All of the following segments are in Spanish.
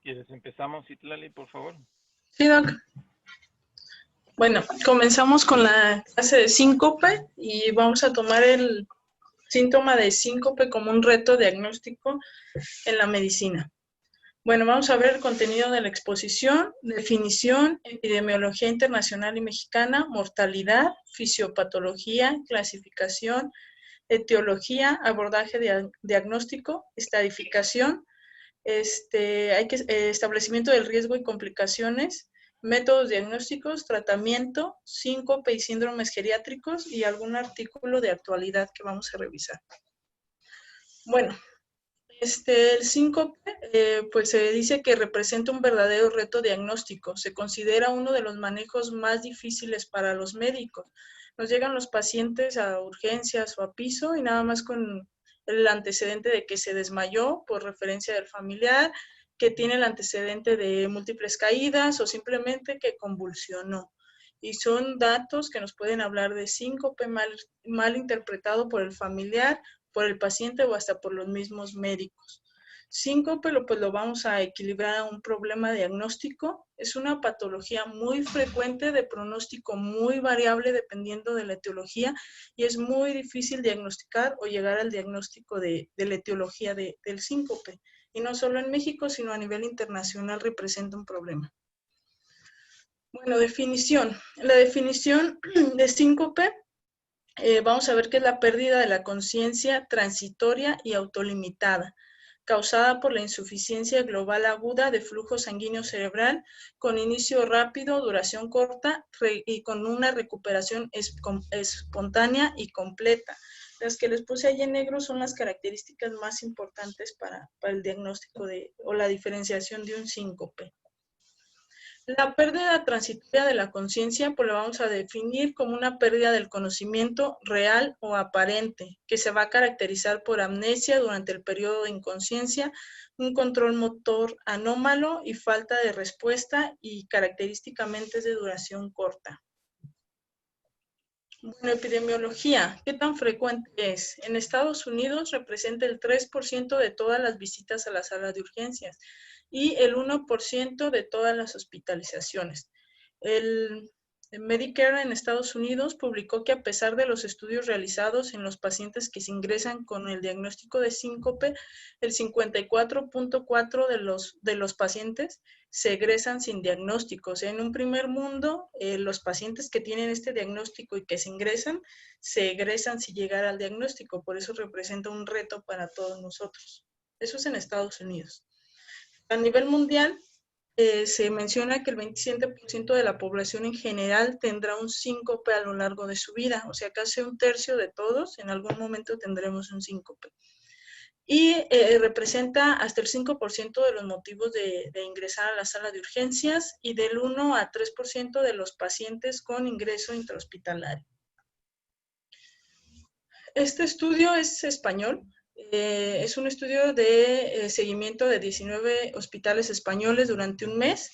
¿Quieres empezamos, Citlali, por favor? Sí, Doc. Bueno, comenzamos con la clase de síncope y vamos a tomar el síntoma de síncope como un reto diagnóstico en la medicina. Bueno, vamos a ver el contenido de la exposición, definición, epidemiología internacional y mexicana, mortalidad, fisiopatología, clasificación, etiología, abordaje diagnóstico, estadificación, establecimiento del riesgo y complicaciones, métodos diagnósticos, tratamiento, síncope y síndromes geriátricos y algún artículo de actualidad que vamos a revisar. Bueno, el síncope, pues se dice que representa un verdadero reto diagnóstico. Se considera uno de los manejos más difíciles para los médicos. Nos llegan los pacientes a urgencias o a piso y nada más con el antecedente de que se desmayó por referencia del familiar, que tiene el antecedente de múltiples caídas o simplemente que convulsionó. Y son datos que nos pueden hablar de síncope mal interpretado por el familiar, por el paciente o hasta por los mismos médicos. Síncope pues lo vamos a equilibrar a un problema diagnóstico. Es una patología muy frecuente de pronóstico muy variable dependiendo de la etiología y es muy difícil diagnosticar o llegar al diagnóstico de la etiología del síncope. Y no solo en México, sino a nivel internacional representa un problema. Bueno, definición. La definición de síncope vamos a ver que es la pérdida de la conciencia transitoria y autolimitada, causada por la insuficiencia global aguda de flujo sanguíneo cerebral con inicio rápido, duración corta y con una recuperación espontánea y completa. Las que les puse ahí en negro son las características más importantes para el diagnóstico o la diferenciación de un síncope. La pérdida transitoria de la conciencia pues lo vamos a definir como una pérdida del conocimiento real o aparente, que se va a caracterizar por amnesia durante el periodo de inconsciencia, un control motor anómalo y falta de respuesta y característicamente es de duración corta. Bueno, epidemiología, ¿qué tan frecuente es? En Estados Unidos representa el 3% de todas las visitas a la sala de urgencias y el 1% de todas las hospitalizaciones. El Medicare en Estados Unidos publicó que a pesar de los estudios realizados en los pacientes que se ingresan con el diagnóstico de síncope, el 54.4% de los pacientes se egresan sin diagnóstico. O sea, en un primer mundo, los pacientes que tienen este diagnóstico y que se egresan sin llegar al diagnóstico. Por eso representa un reto para todos nosotros. Eso es en Estados Unidos. A nivel mundial, se menciona que el 27% de la población en general tendrá un síncope a lo largo de su vida. O sea, casi un tercio de todos en algún momento tendremos un síncope. Y representa hasta el 5% de los motivos de ingresar a la sala de urgencias y del 1 a 3% de los pacientes con ingreso intrahospitalario. Este estudio es español. Es un estudio de seguimiento de 19 hospitales españoles durante un mes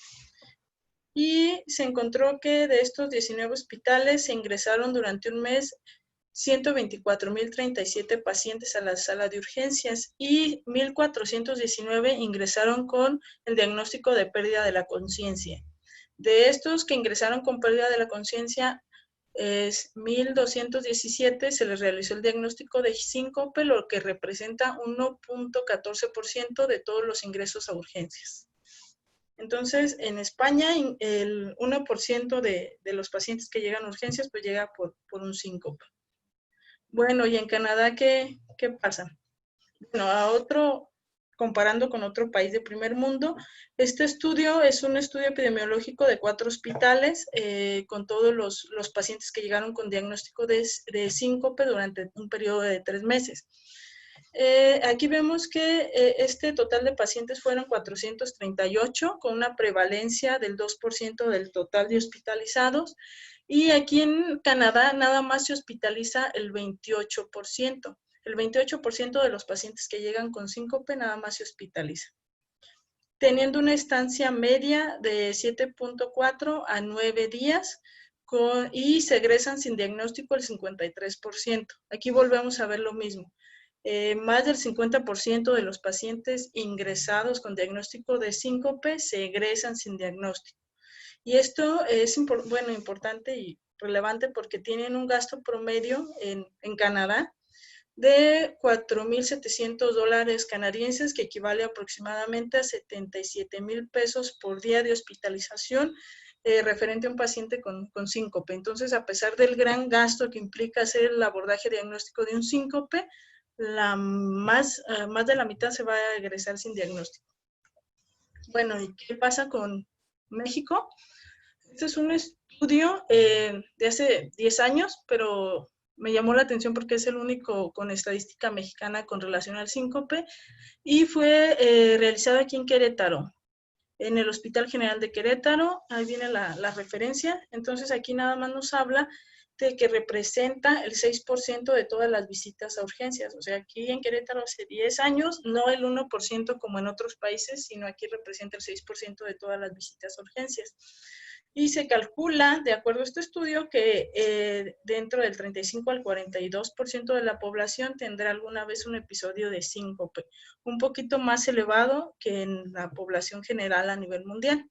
y se encontró que de estos 19 hospitales se ingresaron durante un mes 124,037 pacientes a la sala de urgencias y 1,419 ingresaron con el diagnóstico de pérdida de la conciencia. De estos que ingresaron con pérdida de la conciencia, 1,217 se les realizó el diagnóstico de síncope, lo que representa 1.14% de todos los ingresos a urgencias. Entonces, en España, el 1% de los pacientes que llegan a urgencias, pues llega por un síncope. Bueno, y en Canadá, ¿qué pasa? Bueno, comparando con otro país de primer mundo, este estudio es un estudio epidemiológico de 4 hospitales con todos los pacientes que llegaron con diagnóstico de síncope durante un periodo de 3 meses. Aquí vemos que este total de pacientes fueron 438, con una prevalencia del 2% del total de hospitalizados. Y aquí en Canadá nada más se hospitaliza el 28%. El 28% de los pacientes que llegan con síncope nada más se hospitaliza, teniendo una estancia media de 7.4 a 9 días y se egresan sin diagnóstico el 53%. Aquí volvemos a ver lo mismo. Más del 50% de los pacientes ingresados con diagnóstico de síncope se egresan sin diagnóstico. Y esto es importante y relevante porque tienen un gasto promedio en Canadá de $4,700 canadienses, que equivale aproximadamente a 77,000 pesos por día de hospitalización referente a un paciente con síncope. Entonces, a pesar del gran gasto que implica hacer el abordaje diagnóstico de un síncope, más de la mitad se va a egresar sin diagnóstico. Bueno, ¿y qué pasa con México? Este es un estudio de hace 10 años, pero me llamó la atención porque es el único con estadística mexicana con relación al síncope, y fue realizado aquí en Querétaro, en el Hospital General de Querétaro. Ahí viene la referencia. Entonces aquí nada más nos habla de que representa el 6% de todas las visitas a urgencias. O sea, aquí en Querétaro hace 10 años, no el 1% como en otros países, sino aquí representa el 6% de todas las visitas a urgencias. Y se calcula, de acuerdo a este estudio, que dentro del 35 al 42% de la población tendrá alguna vez un episodio de síncope, un poquito más elevado que en la población general a nivel mundial.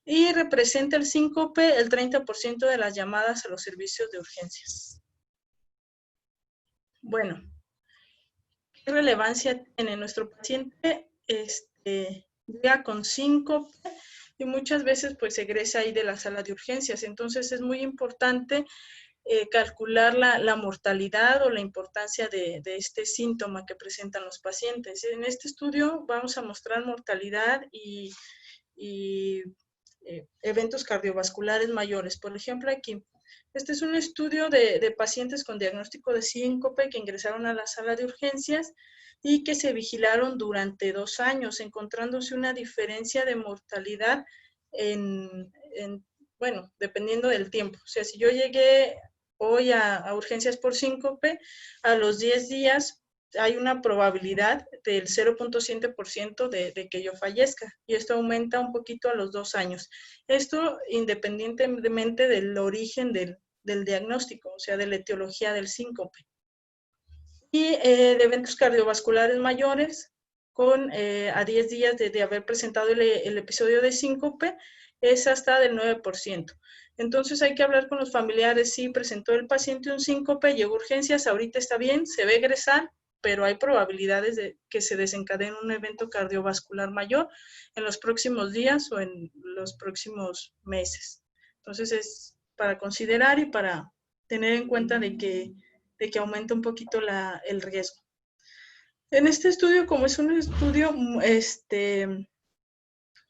Y representa el síncope el 30% de las llamadas a los servicios de urgencias. Bueno, ¿qué relevancia tiene? Nuestro paciente llega con síncope y muchas veces pues egresa ahí de la sala de urgencias. Entonces es muy importante calcular la mortalidad o la importancia de este síntoma que presentan los pacientes. En este estudio vamos a mostrar mortalidad y eventos cardiovasculares mayores. Por ejemplo, aquí, este es un estudio de pacientes con diagnóstico de síncope que ingresaron a la sala de urgencias y que se vigilaron durante 2 años, encontrándose una diferencia de mortalidad bueno, dependiendo del tiempo. O sea, si yo llegué hoy a urgencias por síncope, a los 10 días hay una probabilidad del 0.7% de que yo fallezca, y esto aumenta un poquito a los 2 años. Esto independientemente del origen del diagnóstico, o sea, de la etiología del síncope. Y de eventos cardiovasculares mayores, a 10 días de haber presentado el episodio de síncope, es hasta del 9%. Entonces hay que hablar con los familiares. Si presentó el paciente un síncope, llegó a urgencias, ahorita está bien, se va a egresar, pero hay probabilidades de que se desencadene un evento cardiovascular mayor en los próximos días o en los próximos meses. Entonces es para considerar y para tener en cuenta de que aumenta un poquito el riesgo. En este estudio, como es un estudio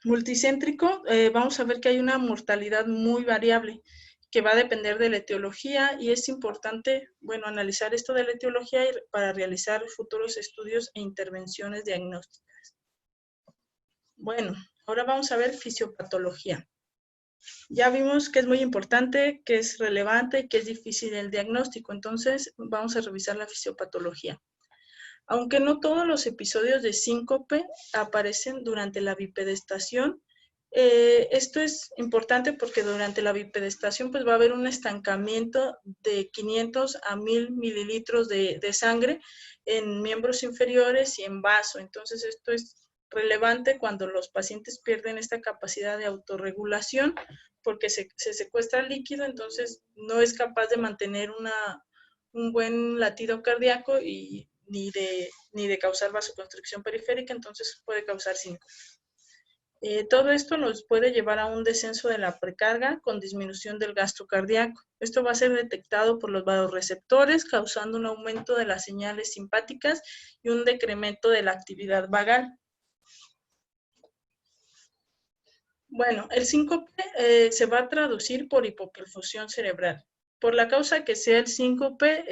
multicéntrico, vamos a ver que hay una mortalidad muy variable que va a depender de la etiología, y es importante, bueno, analizar esto de la etiología para realizar futuros estudios e intervenciones diagnósticas. Bueno, ahora vamos a ver fisiopatología. Ya vimos que es muy importante, que es relevante, que es difícil el diagnóstico. Entonces, vamos a revisar la fisiopatología. Aunque no todos los episodios de síncope aparecen durante la bipedestación, esto es importante porque durante la bipedestación pues va a haber un estancamiento de 500 a 1000 mililitros de sangre en miembros inferiores y en vaso. Entonces esto es relevante cuando los pacientes pierden esta capacidad de autorregulación porque se secuestra el líquido, entonces no es capaz de mantener un buen latido cardíaco y ni de causar vasoconstricción periférica, entonces puede causar síncope. Todo esto nos puede llevar a un descenso de la precarga con disminución del gasto cardíaco. Esto va a ser detectado por los vasoreceptores, causando un aumento de las señales simpáticas y un decremento de la actividad vagal. Bueno, el síncope se va a traducir por hipoperfusión cerebral. Por la causa que sea el síncope,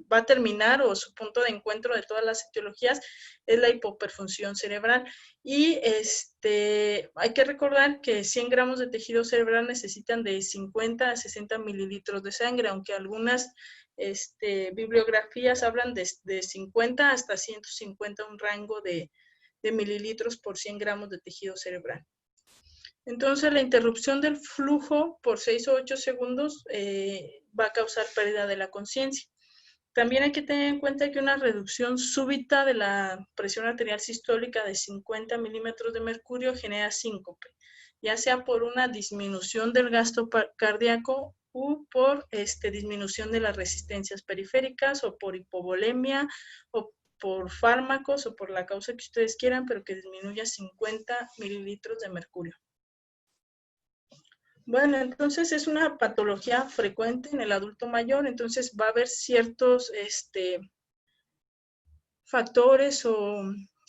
va a terminar, o su punto de encuentro de todas las etiologías es la hipoperfusión cerebral. Y hay que recordar que 100 gramos de tejido cerebral necesitan de 50 a 60 mililitros de sangre, aunque algunas bibliografías hablan de 50 hasta 150, un rango de mililitros por 100 gramos de tejido cerebral. Entonces, la interrupción del flujo por 6 o 8 segundos va a causar pérdida de la conciencia. También hay que tener en cuenta que una reducción súbita de la presión arterial sistólica de 50 milímetros de mercurio genera síncope, ya sea por una disminución del gasto cardíaco o por disminución de las resistencias periféricas o por hipovolemia o por fármacos o por la causa que ustedes quieran, pero que disminuya 50 mililitros de mercurio. Bueno, entonces es una patología frecuente en el adulto mayor, entonces va a haber ciertos factores o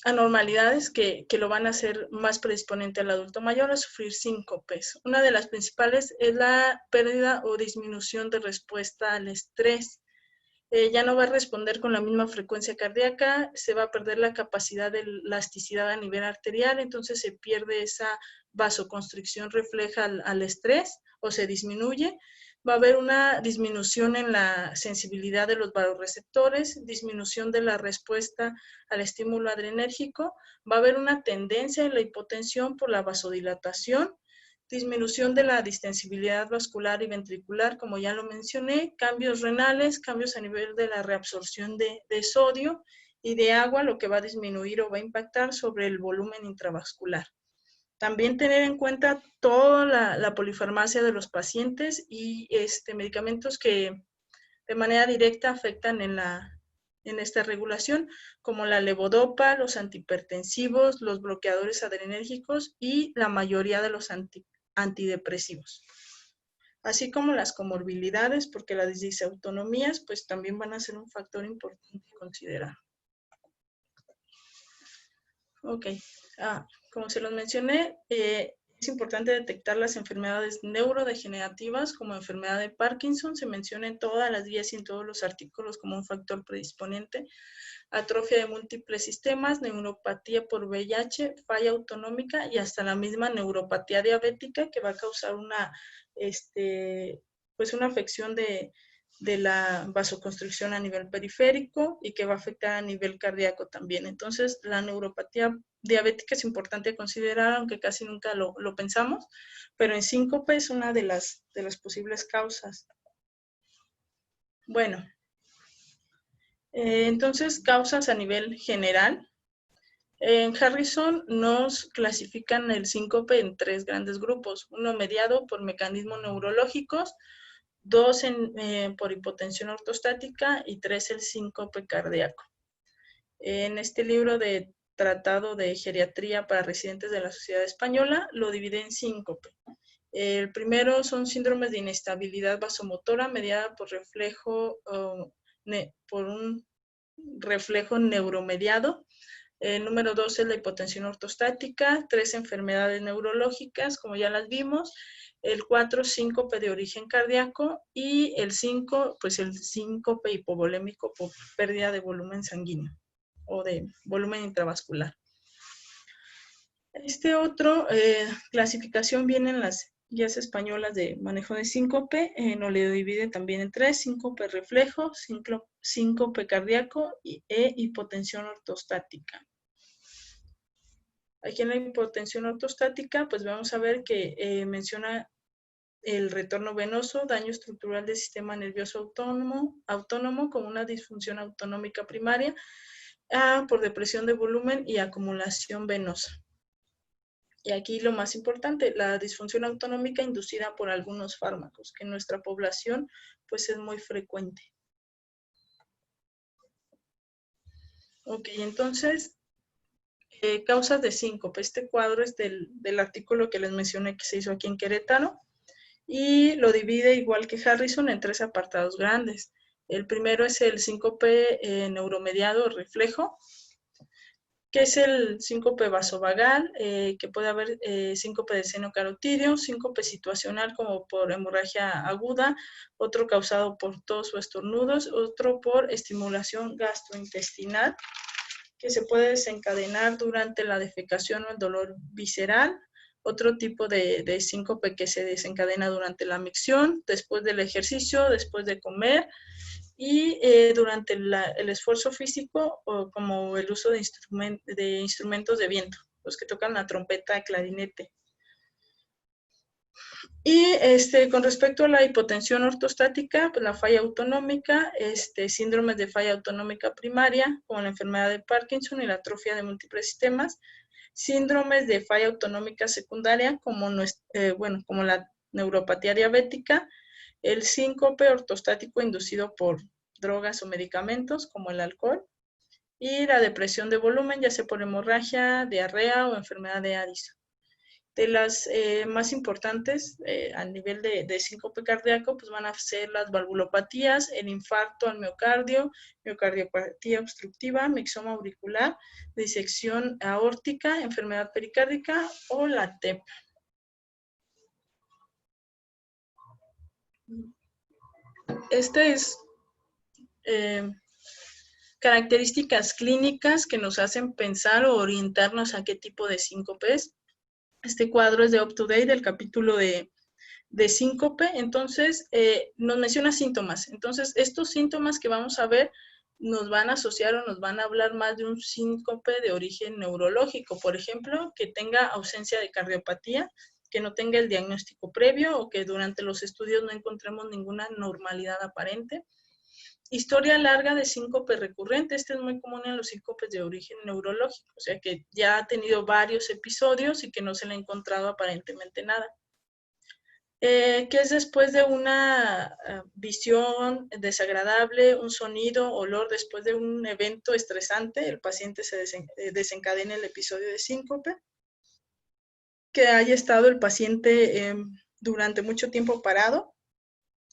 anormalidades que lo van a hacer más predisponente al adulto mayor a sufrir síncopes. Una de las principales es la pérdida o disminución de respuesta al estrés. Ya no va a responder con la misma frecuencia cardíaca, se va a perder la capacidad de elasticidad a nivel arterial, entonces se pierde esa vasoconstricción refleja al estrés o se disminuye. Va a haber una disminución en la sensibilidad de los vasoreceptores, disminución de la respuesta al estímulo adrenérgico, va a haber una tendencia en la hipotensión por la vasodilatación, disminución de la distensibilidad vascular y ventricular, como ya lo mencioné, cambios renales, cambios a nivel de la reabsorción de sodio y de agua, lo que va a disminuir o va a impactar sobre el volumen intravascular. También tener en cuenta toda la polifarmacia de los pacientes y medicamentos que de manera directa afectan en esta regulación, como la levodopa, los antihipertensivos, los bloqueadores adrenérgicos y la mayoría de los antidepresivos. Así como las comorbilidades, porque las disautonomías pues también van a ser un factor importante a considerar. Ok, como se los mencioné, es importante detectar las enfermedades neurodegenerativas como enfermedad de Parkinson, se menciona en todas las guías y en todos los artículos como un factor predisponente, atrofia de múltiples sistemas, neuropatía por VIH, falla autonómica y hasta la misma neuropatía diabética que va a causar una afección de la vasoconstricción a nivel periférico y que va a afectar a nivel cardíaco también. Entonces, la neuropatía diabética es importante considerar, aunque casi nunca lo pensamos, pero en síncope es una de las posibles causas. Bueno, entonces, causas a nivel general. En Harrison nos clasifican el síncope en 3 grandes grupos, uno mediado por mecanismos neurológicos, 2 por hipotensión ortostática y 3 el síncope cardíaco. En este libro de Tratado de Geriatría para Residentes de la Sociedad Española lo divide en síncope. El primero son síndromes de inestabilidad vasomotora mediada por un reflejo neuromediado. El número 2 es la hipotensión ortostática, 3 enfermedades neurológicas, como ya las vimos, el 4 síncope de origen cardíaco y el 5, pues el síncope hipovolémico por pérdida de volumen sanguíneo o de volumen intravascular. Otro clasificación viene en las guías españolas de manejo de síncope, nos lo divide también en 3, síncope reflejo, síncope cardíaco e hipotensión ortostática. Aquí en la hipotensión ortostática, pues vamos a ver que menciona el retorno venoso, daño estructural del sistema nervioso autónomo con una disfunción autonómica primaria por depresión de volumen y acumulación venosa. Y aquí lo más importante, la disfunción autonómica inducida por algunos fármacos, que en nuestra población pues es muy frecuente. Ok, entonces, causas de síncope. Este cuadro es del artículo que les mencioné que se hizo aquí en Querétaro y lo divide igual que Harrison en 3 apartados grandes. El primero es el síncope neuromediado reflejo, que es el síncope vasovagal, que puede haber síncope de seno carotídeo, síncope situacional como por hemorragia aguda, otro causado por tos o estornudos, otro por estimulación gastrointestinal, que se puede desencadenar durante la defecación o el dolor visceral, otro tipo de síncope que se desencadena durante la micción, después del ejercicio, después de comer, y durante el esfuerzo físico o como el uso de instrumentos de viento, los que tocan la trompeta, clarinete. Y con respecto a la hipotensión ortostática, pues la falla autonómica, síndromes de falla autonómica primaria, como la enfermedad de Parkinson y la atrofia de múltiples sistemas, síndromes de falla autonómica secundaria, como la neuropatía diabética, el síncope ortostático inducido por drogas o medicamentos, como el alcohol, y la depresión de volumen, ya sea por hemorragia, diarrea o enfermedad de Addison. De las más importantes a nivel de síncope cardíaco, pues van a ser las valvulopatías, el infarto al miocardio, miocardiopatía obstructiva, mixoma auricular, disección aórtica, enfermedad pericárdica o la TEP. Este es características clínicas que nos hacen pensar o orientarnos a qué tipo de síncope es. Este cuadro es de Up to Date, del capítulo de síncope. Entonces, nos menciona síntomas. Entonces, estos síntomas que vamos a ver nos van a asociar o nos van a hablar más de un síncope de origen neurológico. Por ejemplo, que tenga ausencia de cardiopatía, que no tenga el diagnóstico previo o que durante los estudios no encontremos ninguna normalidad aparente. Historia larga de síncope recurrente. Este es muy común en los síncopes de origen neurológico, o sea que ya ha tenido varios episodios y que no se le ha encontrado aparentemente nada. Que es después de una visión desagradable, un sonido, olor, después de un evento estresante, el paciente se desencadena el episodio de síncope. Que haya estado el paciente durante mucho tiempo parado,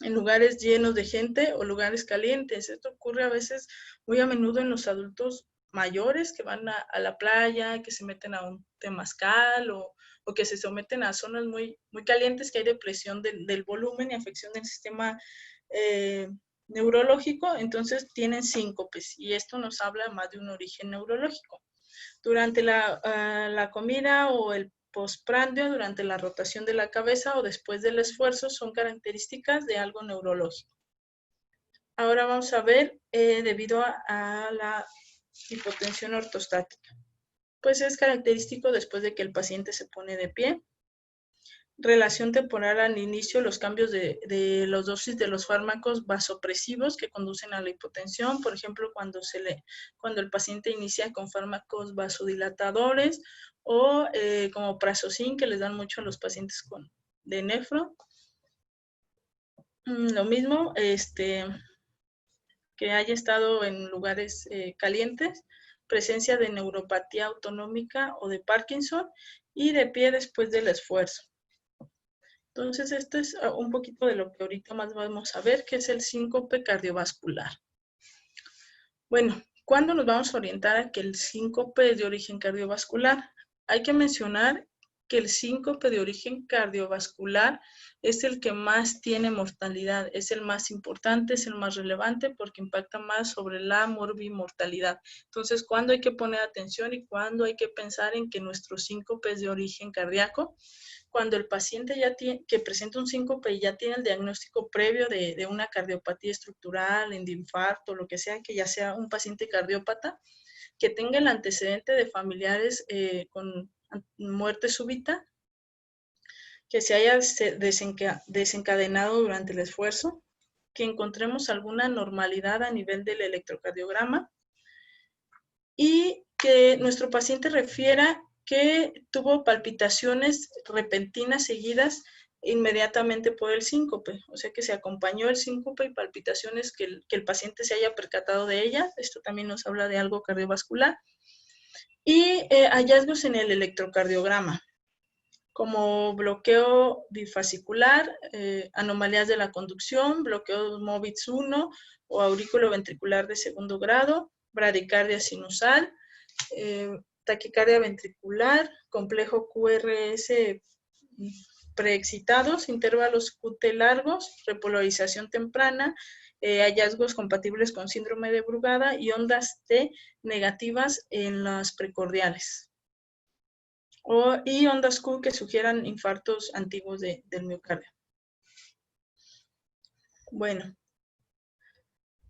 en lugares llenos de gente o lugares calientes. Esto ocurre a veces muy a menudo en los adultos mayores que van a la playa, que se meten a un temazcal o que se someten a zonas muy, muy calientes, que hay depresión del volumen y afección del sistema neurológico, entonces tienen síncopes y esto nos habla más de un origen neurológico. Durante la comida o el postprandio, durante la rotación de la cabeza o después del esfuerzo, son características de algo neurológico. Ahora vamos a ver, debido a la hipotensión ortostática. Pues es característico después de que el paciente se pone de pie. Relación temporal al inicio, los cambios de los dosis de los fármacos vasopresivos que conducen a la hipotensión, por ejemplo, cuando el paciente inicia con fármacos vasodilatadores o como Prazosin, que les dan mucho a los pacientes de nefro. Lo mismo, que haya estado en lugares calientes, presencia de neuropatía autonómica o de Parkinson y de pie después del esfuerzo. Entonces, esto es un poquito de lo que ahorita más vamos a ver, que es el síncope cardiovascular. Bueno, ¿cuándo nos vamos a orientar a que el síncope es de origen cardiovascular? Hay que mencionar que el síncope de origen cardiovascular es el que más tiene mortalidad, es el más importante, es el más relevante porque impacta más sobre la morbimortalidad. Entonces, ¿cuándo hay que poner atención y cuándo hay que pensar en que nuestro síncope es de origen cardíaco? Cuando el paciente que presenta un síncope y ya tiene el diagnóstico previo de una cardiopatía estructural, de infarto, lo que sea, que ya sea un paciente cardiópata, que tenga el antecedente de familiares con muerte súbita, que se haya desencadenado durante el esfuerzo, que encontremos alguna normalidad a nivel del electrocardiograma y que nuestro paciente refiera que tuvo palpitaciones repentinas seguidas inmediatamente por el síncope, o sea que se acompañó el síncope y palpitaciones que el paciente se haya percatado de ellas. Esto también nos habla de algo cardiovascular. Y hallazgos en el electrocardiograma, como bloqueo bifasicular, anomalías de la conducción, bloqueo MOVITS 1 o aurículo ventricular de segundo grado, bradicardia sinusal, taquicardia ventricular, complejo QRS preexcitados, intervalos QT largos, repolarización temprana, hallazgos compatibles con síndrome de Brugada y ondas T negativas en las precordiales. Y ondas Q que sugieran infartos antiguos del miocardio. Bueno,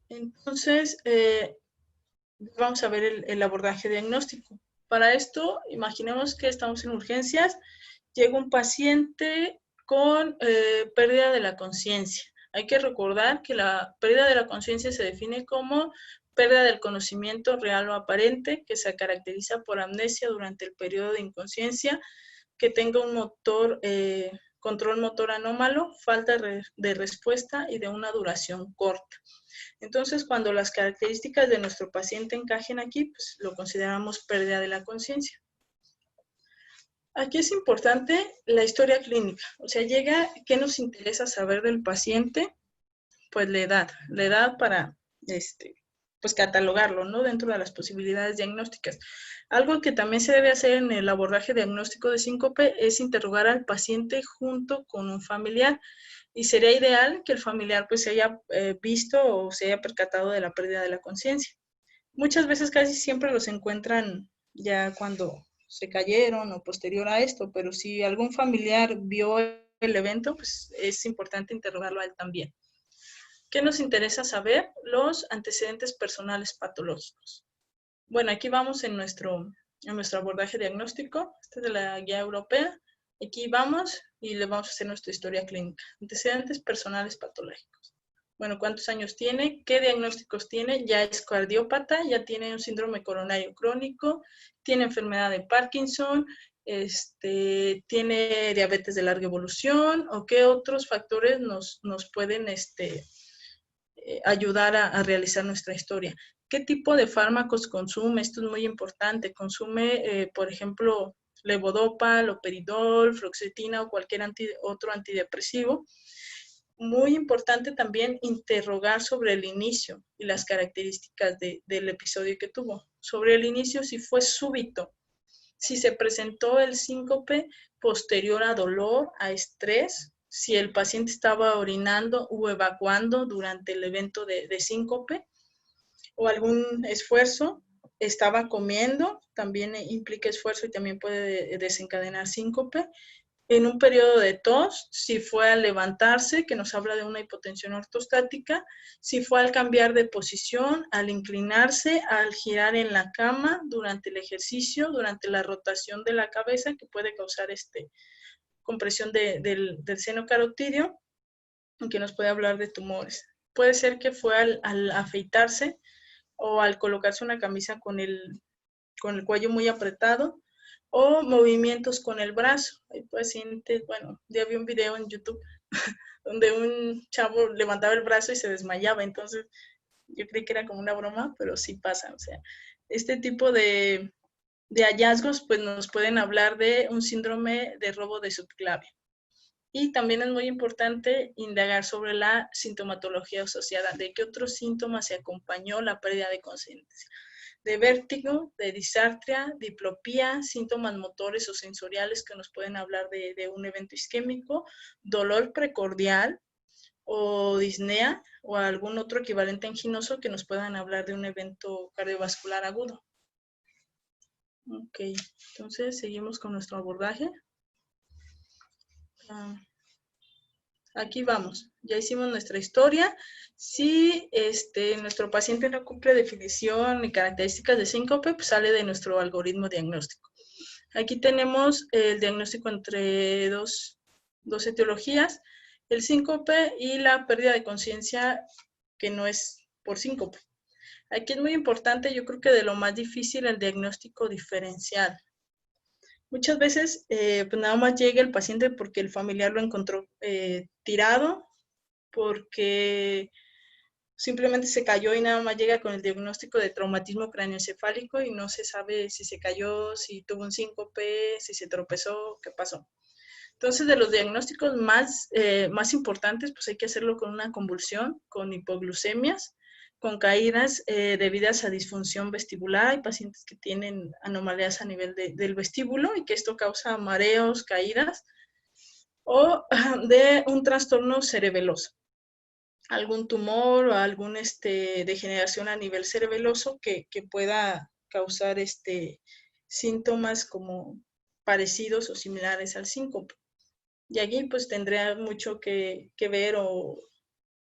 entonces vamos a ver el abordaje diagnóstico. Para esto, imaginemos que estamos en urgencias, llega un paciente con pérdida de la conciencia. Hay que recordar que la pérdida de la conciencia se define como pérdida del conocimiento real o aparente, que se caracteriza por amnesia durante el periodo de inconsciencia, que tenga un control motor anómalo, falta de respuesta y de una duración corta. Entonces, cuando las características de nuestro paciente encajen aquí, pues lo consideramos pérdida de la conciencia. Aquí es importante la historia clínica, o sea, ¿qué nos interesa saber del paciente? Pues la edad para, pues catalogarlo, ¿no? Dentro de las posibilidades diagnósticas. Algo que también se debe hacer en el abordaje diagnóstico de síncope es interrogar al paciente junto con un familiar, y sería ideal que el familiar pues se haya visto o se haya percatado de la pérdida de la conciencia. Muchas veces, casi siempre los encuentran ya cuando se cayeron o posterior a esto, pero si algún familiar vio el evento, pues es importante interrogarlo a él también. ¿Qué nos interesa saber? Los antecedentes personales patológicos. Bueno, aquí vamos en nuestro abordaje diagnóstico. Este es de la guía europea. Aquí vamos y le vamos a hacer nuestra historia clínica. Antecedentes personales patológicos. Bueno, ¿cuántos años tiene? ¿Qué diagnósticos tiene? Ya es cardiópata, ya tiene un síndrome coronario crónico, tiene enfermedad de Parkinson, tiene diabetes de larga evolución, o qué otros factores nos pueden ayudar a realizar nuestra historia. ¿Qué tipo de fármacos consume? Esto es muy importante. Consume, por ejemplo, levodopa, loperidol, fluoxetina o cualquier otro antidepresivo. Muy importante también interrogar sobre el inicio y las características del episodio que tuvo. Sobre el inicio, si fue súbito, si se presentó el síncope posterior a dolor, a estrés, si el paciente estaba orinando o evacuando durante el evento de síncope, o algún esfuerzo, estaba comiendo, también implica esfuerzo y también puede desencadenar síncope. En un periodo de tos, si fue al levantarse, que nos habla de una hipotensión ortostática, si fue al cambiar de posición, al inclinarse, al girar en la cama durante el ejercicio, durante la rotación de la cabeza, que puede causar compresión del seno carotídeo, y que nos puede hablar de tumores. Puede ser que fue al afeitarse o al colocarse una camisa con el cuello muy apretado, o movimientos con el brazo. Hay pacientes, bueno, ya vi un video en YouTube donde un chavo levantaba el brazo y se desmayaba, entonces yo creí que era como una broma, pero sí pasa, o sea, este tipo de hallazgos pues nos pueden hablar de un síndrome de robo de subclavia. Y también es muy importante indagar sobre la sintomatología asociada, de qué otros síntomas se acompañó la pérdida de conciencia. De vértigo, de disartria, diplopía, síntomas motores o sensoriales que nos pueden hablar de un evento isquémico, dolor precordial o disnea o algún otro equivalente anginoso que nos puedan hablar de un evento cardiovascular agudo. Ok, entonces seguimos con nuestro abordaje. Aquí vamos, ya hicimos nuestra historia. Si nuestro paciente no cumple definición ni características de síncope, pues sale de nuestro algoritmo diagnóstico. Aquí tenemos el diagnóstico entre dos etiologías, el síncope y la pérdida de conciencia que no es por síncope. Aquí es muy importante, yo creo que de lo más difícil, el diagnóstico diferencial. Muchas veces, pues nada más llega el paciente porque el familiar lo encontró tirado, porque simplemente se cayó y nada más llega con el diagnóstico de traumatismo craneoencefálico y no se sabe si se cayó, si tuvo un síncope, si se tropezó, qué pasó. Entonces, de los diagnósticos más importantes, pues hay que hacerlo con una convulsión, con hipoglucemias, con caídas debidas a disfunción vestibular. Hay pacientes que tienen anomalías a nivel del vestíbulo y que esto causa mareos, caídas, o de un trastorno cerebeloso, algún tumor o alguna degeneración a nivel cerebeloso que pueda causar síntomas como parecidos o similares al síncope. Y aquí pues tendría mucho que ver o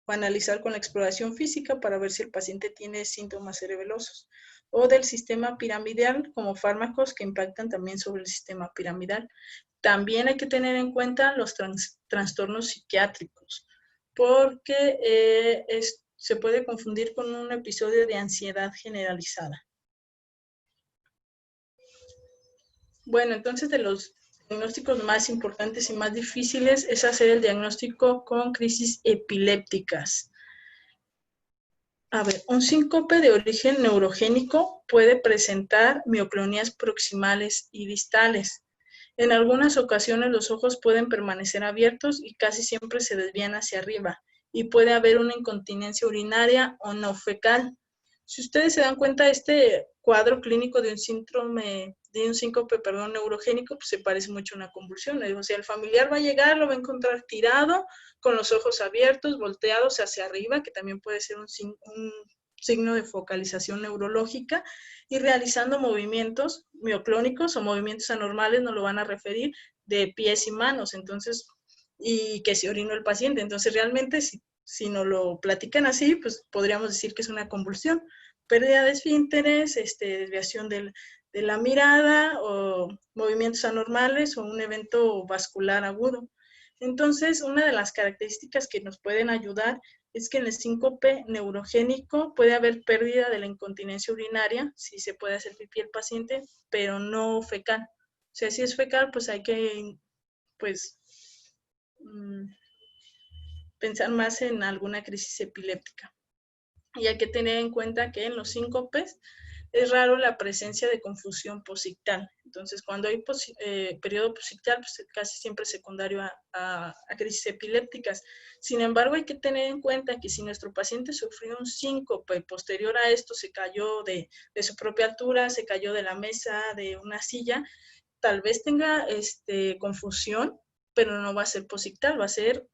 analizar con la exploración física para ver si el paciente tiene síntomas cerebelosos o del sistema piramidal, como fármacos que impactan también sobre el sistema piramidal. También hay que tener en cuenta los trastornos psiquiátricos, porque se puede confundir con un episodio de ansiedad generalizada. Bueno, entonces de los diagnósticos más importantes y más difíciles es hacer el diagnóstico con crisis epilépticas. A ver, un síncope de origen neurogénico puede presentar mioclonías proximales y distales. En algunas ocasiones los ojos pueden permanecer abiertos y casi siempre se desvían hacia arriba, y puede haber una incontinencia urinaria o no fecal. Si ustedes se dan cuenta, este cuadro clínico de un síncope neurogénico, pues se parece mucho a una convulsión. O sea, el familiar va a llegar, lo va a encontrar tirado, con los ojos abiertos, volteados hacia arriba, que también puede ser un signo de focalización neurológica, y realizando movimientos mioclónicos o movimientos anormales, nos lo van a referir, de pies y manos, entonces, y que se orinó el paciente. Entonces, realmente, si nos lo platican así, pues podríamos decir que es una convulsión. Pérdida de esfínteres, desviación de la mirada, o movimientos anormales, o un evento vascular agudo. Entonces, una de las características que nos pueden ayudar es que en el síncope neurogénico puede haber pérdida de la incontinencia urinaria, si se puede hacer pipí el paciente, pero no fecal. O sea, si es fecal, pues hay que, pues, pensar más en alguna crisis epiléptica. Y hay que tener en cuenta que en los síncopes es raro la presencia de confusión posictal. Entonces, cuando hay periodo posictal, pues casi siempre es secundario a crisis epilépticas. Sin embargo, hay que tener en cuenta que si nuestro paciente sufrió un síncope posterior a esto, se cayó de su propia altura, se cayó de la mesa, de una silla, tal vez tenga confusión, pero no va a ser posictal, va a ser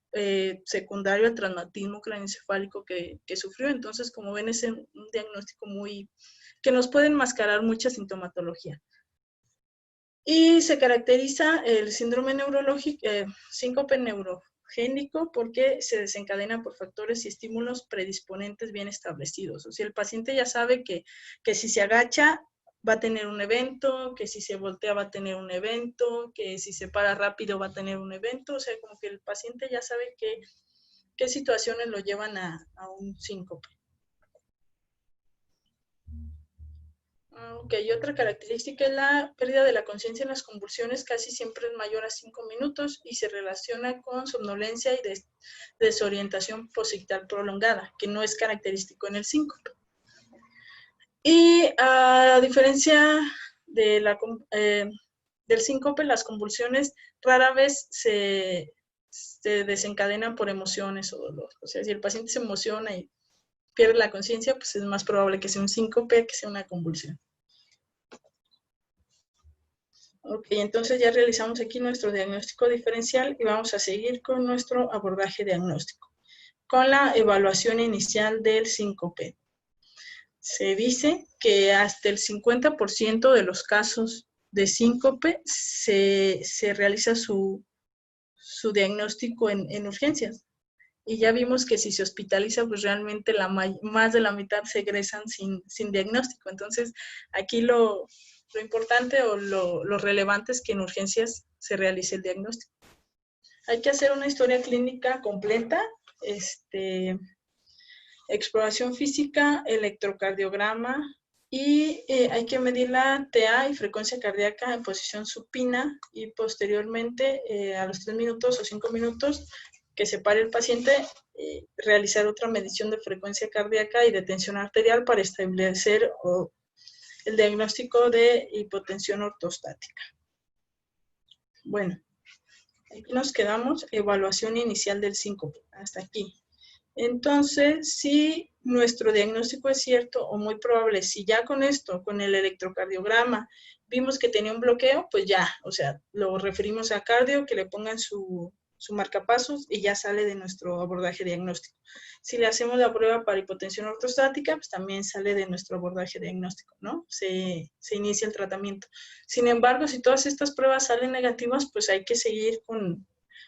secundario al traumatismo craneoencefálico que sufrió. Entonces, como ven, es un diagnóstico que nos puede enmascarar mucha sintomatología. Y se caracteriza el síndrome neurológico, síncope neurogénico, porque se desencadena por factores y estímulos predisponentes bien establecidos. O sea, el paciente ya sabe que si se agacha va a tener un evento, que si se voltea va a tener un evento, que si se para rápido va a tener un evento. O sea, como que el paciente ya sabe qué situaciones lo llevan a un síncope. Ok, y otra característica es la pérdida de la conciencia en las convulsiones, casi siempre es mayor a 5 minutos y se relaciona con somnolencia y desorientación posictal prolongada, que no es característico en el síncope. Y a diferencia del síncope, las convulsiones rara vez se desencadenan por emociones o dolor. O sea, si el paciente se emociona y pierde la conciencia, pues es más probable que sea un síncope que sea una convulsión. Ok, entonces ya realizamos aquí nuestro diagnóstico diferencial y vamos a seguir con nuestro abordaje diagnóstico, con la evaluación inicial del síncope. Se dice que hasta el 50% de los casos de síncope se realiza su diagnóstico en urgencias. Y ya vimos que si se hospitaliza, pues realmente más de la mitad se egresan sin diagnóstico. Entonces, aquí lo importante o lo relevante es que en urgencias se realice el diagnóstico. Hay que hacer una historia clínica completa, exploración física, electrocardiograma, y hay que medir la TA y frecuencia cardíaca en posición supina, y posteriormente a los 3 minutos o 5 minutos que se pare el paciente, realizar otra medición de frecuencia cardíaca y de tensión arterial para establecer el diagnóstico de hipotensión ortostática. Bueno, aquí nos quedamos, evaluación inicial del síncope, hasta aquí. Entonces, si nuestro diagnóstico es cierto o muy probable, si ya con esto, con el electrocardiograma, vimos que tenía un bloqueo, pues ya, o sea, lo referimos a cardio, que le pongan su marcapasos y ya sale de nuestro abordaje diagnóstico. Si le hacemos la prueba para hipotensión ortostática, pues también sale de nuestro abordaje diagnóstico, ¿no? Se inicia el tratamiento. Sin embargo, si todas estas pruebas salen negativas, pues hay que seguir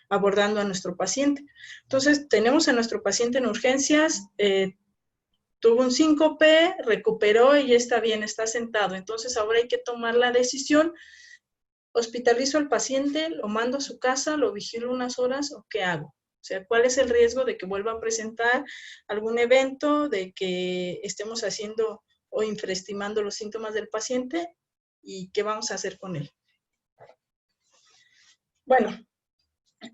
abordando a nuestro paciente. Entonces, tenemos a nuestro paciente en urgencias, tuvo un síncope, recuperó y ya está bien, está sentado. Entonces, ahora hay que tomar la decisión ¿Hospitalizo al paciente, lo mando a su casa, lo vigilo unas horas o qué hago? O sea, ¿cuál es el riesgo de que vuelva a presentar algún evento, de que estemos haciendo o infraestimando los síntomas del paciente? ¿Y qué vamos a hacer con él? Bueno,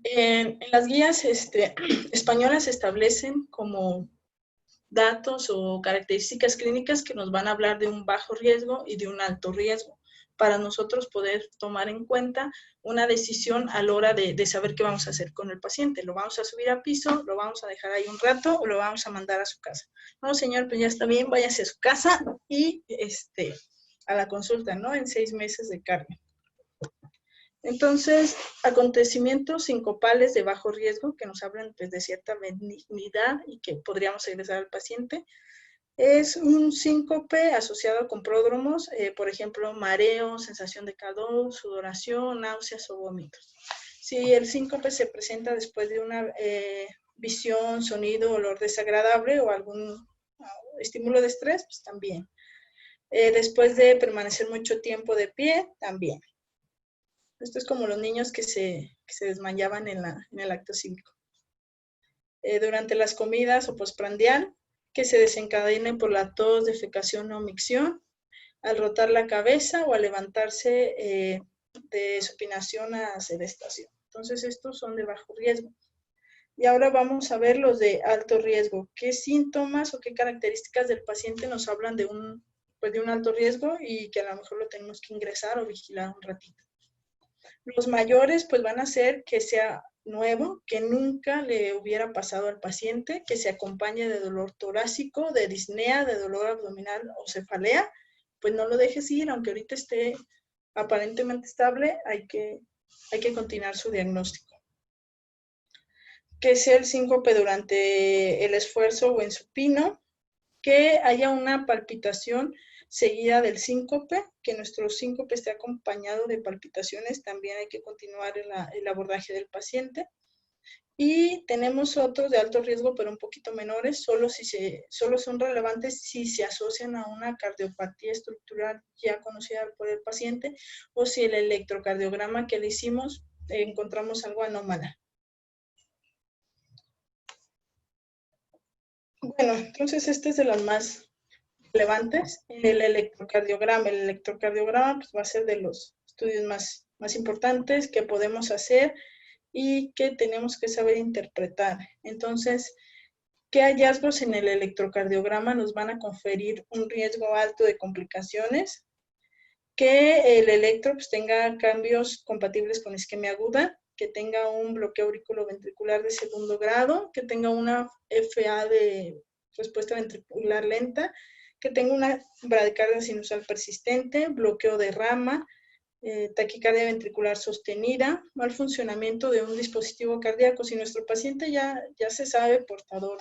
en las guías españolas se establecen como datos o características clínicas que nos van a hablar de un bajo riesgo y de un alto riesgo, para nosotros poder tomar en cuenta una decisión a la hora de saber qué vamos a hacer con el paciente. ¿Lo vamos a subir a piso, lo vamos a dejar ahí un rato o lo vamos a mandar a su casa? No, señor, pues ya está bien, váyase a su casa y a la consulta, ¿no? En 6 meses de carga. Entonces, acontecimientos sincopales de bajo riesgo que nos hablan pues, de cierta benignidad y que podríamos regresar al paciente. Es un síncope asociado con pródromos, por ejemplo, mareo, sensación de calor, sudoración, náuseas o vómitos. Si el síncope se presenta después de una visión, sonido, olor desagradable o algún estímulo de estrés, pues también. Después de permanecer mucho tiempo de pie, también. Esto es como los niños que se desmayaban en el acto cívico. Durante las comidas o postprandial, que se desencadenen por la tos, defecación o micción, al rotar la cabeza o al levantarse de supinación a sedestación. Entonces, estos son de bajo riesgo. Y ahora vamos a ver los de alto riesgo. ¿Qué síntomas o qué características del paciente nos hablan de un alto riesgo y que a lo mejor lo tenemos que ingresar o vigilar un ratito? Los mayores pues van a ser que sea nuevo, que nunca le hubiera pasado al paciente, que se acompañe de dolor torácico, de disnea, de dolor abdominal o cefalea, pues no lo dejes ir, aunque ahorita esté aparentemente estable, hay que continuar su diagnóstico. Que sea el síncope durante el esfuerzo o en supino, que haya una palpitación seguida del síncope, que nuestro síncope esté acompañado de palpitaciones, también hay que continuar el abordaje del paciente. Y tenemos otros de alto riesgo, pero un poquito menores, solo son relevantes si se asocian a una cardiopatía estructural ya conocida por el paciente o si el electrocardiograma que le hicimos encontramos algo anómalo. Bueno, entonces este es de los más relevantes. El electrocardiograma pues, va a ser de los estudios más importantes que podemos hacer y que tenemos que saber interpretar. Entonces, ¿qué hallazgos en el electrocardiograma nos van a conferir un riesgo alto de complicaciones? Que el electro pues, tenga cambios compatibles con isquemia aguda, que tenga un bloqueo auriculoventricular de segundo grado, que tenga una FA de respuesta ventricular lenta, que tenga una bradicardia sinusal persistente, bloqueo de rama, taquicardia ventricular sostenida, mal funcionamiento de un dispositivo cardíaco. Si nuestro paciente ya se sabe portador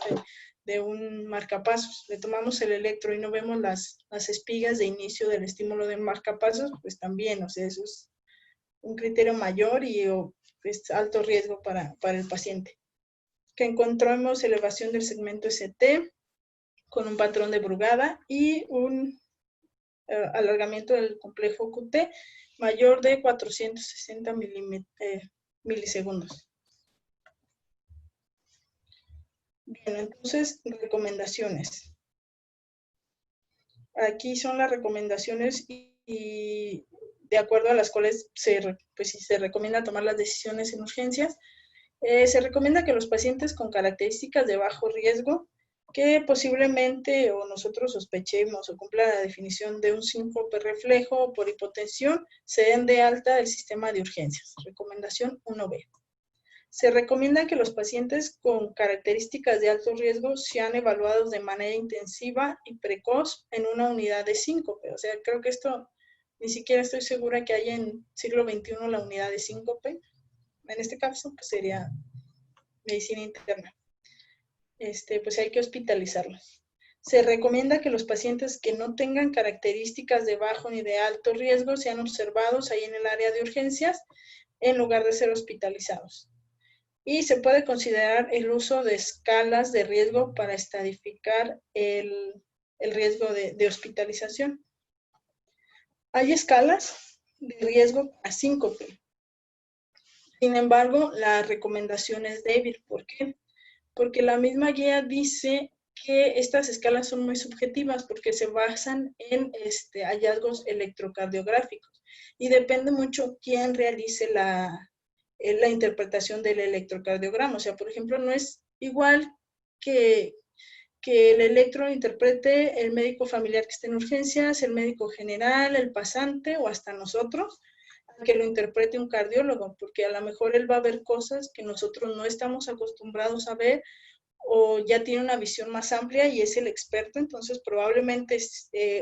de un marcapasos, le tomamos el electro y no vemos las espigas de inicio del estímulo de marcapasos, pues también, o sea, eso es un criterio mayor y es alto riesgo para el paciente. Que encontramos elevación del segmento ST con un patrón de Brugada y un alargamiento del complejo QT mayor de 460 milisegundos. Bien, entonces, recomendaciones. Aquí son las recomendaciones y de acuerdo a las cuales si se recomienda tomar las decisiones en urgencias. Se recomienda que los pacientes con características de bajo riesgo, que posiblemente o nosotros sospechemos o cumpla la definición de un síncope reflejo por hipotensión, se den de alta del sistema de urgencias. Recomendación 1B. Se recomienda que los pacientes con características de alto riesgo sean evaluados de manera intensiva y precoz en una unidad de síncope. O sea, creo que esto ni siquiera estoy segura que haya en siglo XXI la unidad de síncope. En este caso, pues sería medicina interna. Pues hay que hospitalizarlos. Se recomienda que los pacientes que no tengan características de bajo ni de alto riesgo sean observados ahí en el área de urgencias en lugar de ser hospitalizados. Y se puede considerar el uso de escalas de riesgo para estratificar el riesgo de hospitalización. Hay escalas de riesgo a síncope. Sin embargo, la recomendación es débil. ¿Por qué? Porque la misma guía dice que estas escalas son muy subjetivas porque se basan en hallazgos electrocardiográficos y depende mucho quién realice la interpretación del electrocardiograma. O sea, por ejemplo, no es igual que el electro interprete el médico familiar que esté en urgencias, el médico general, el pasante o hasta nosotros, que lo interprete un cardiólogo, porque a lo mejor él va a ver cosas que nosotros no estamos acostumbrados a ver o ya tiene una visión más amplia y es el experto, entonces probablemente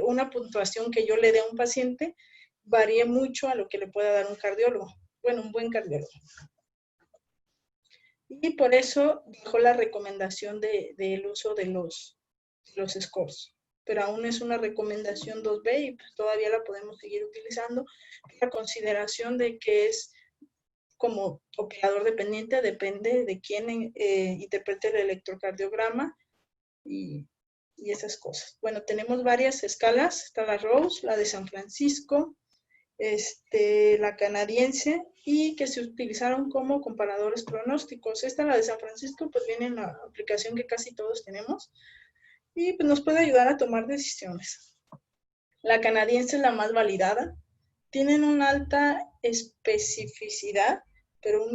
una puntuación que yo le dé a un paciente varíe mucho a lo que le pueda dar un cardiólogo, bueno, un buen cardiólogo. Y por eso dejó la recomendación del uso de los scores, pero aún es una recomendación 2B y pues todavía la podemos seguir utilizando, la consideración de que es como operador dependiente, depende de quién interprete el electrocardiograma y esas cosas. Bueno, tenemos varias escalas, está la Rose, la de San Francisco, la canadiense, y que se utilizaron como comparadores pronósticos. Esta, la de San Francisco, pues viene en la aplicación que casi todos tenemos y pues nos puede ayudar a tomar decisiones. La canadiense es la más validada, tienen una alta especificidad, pero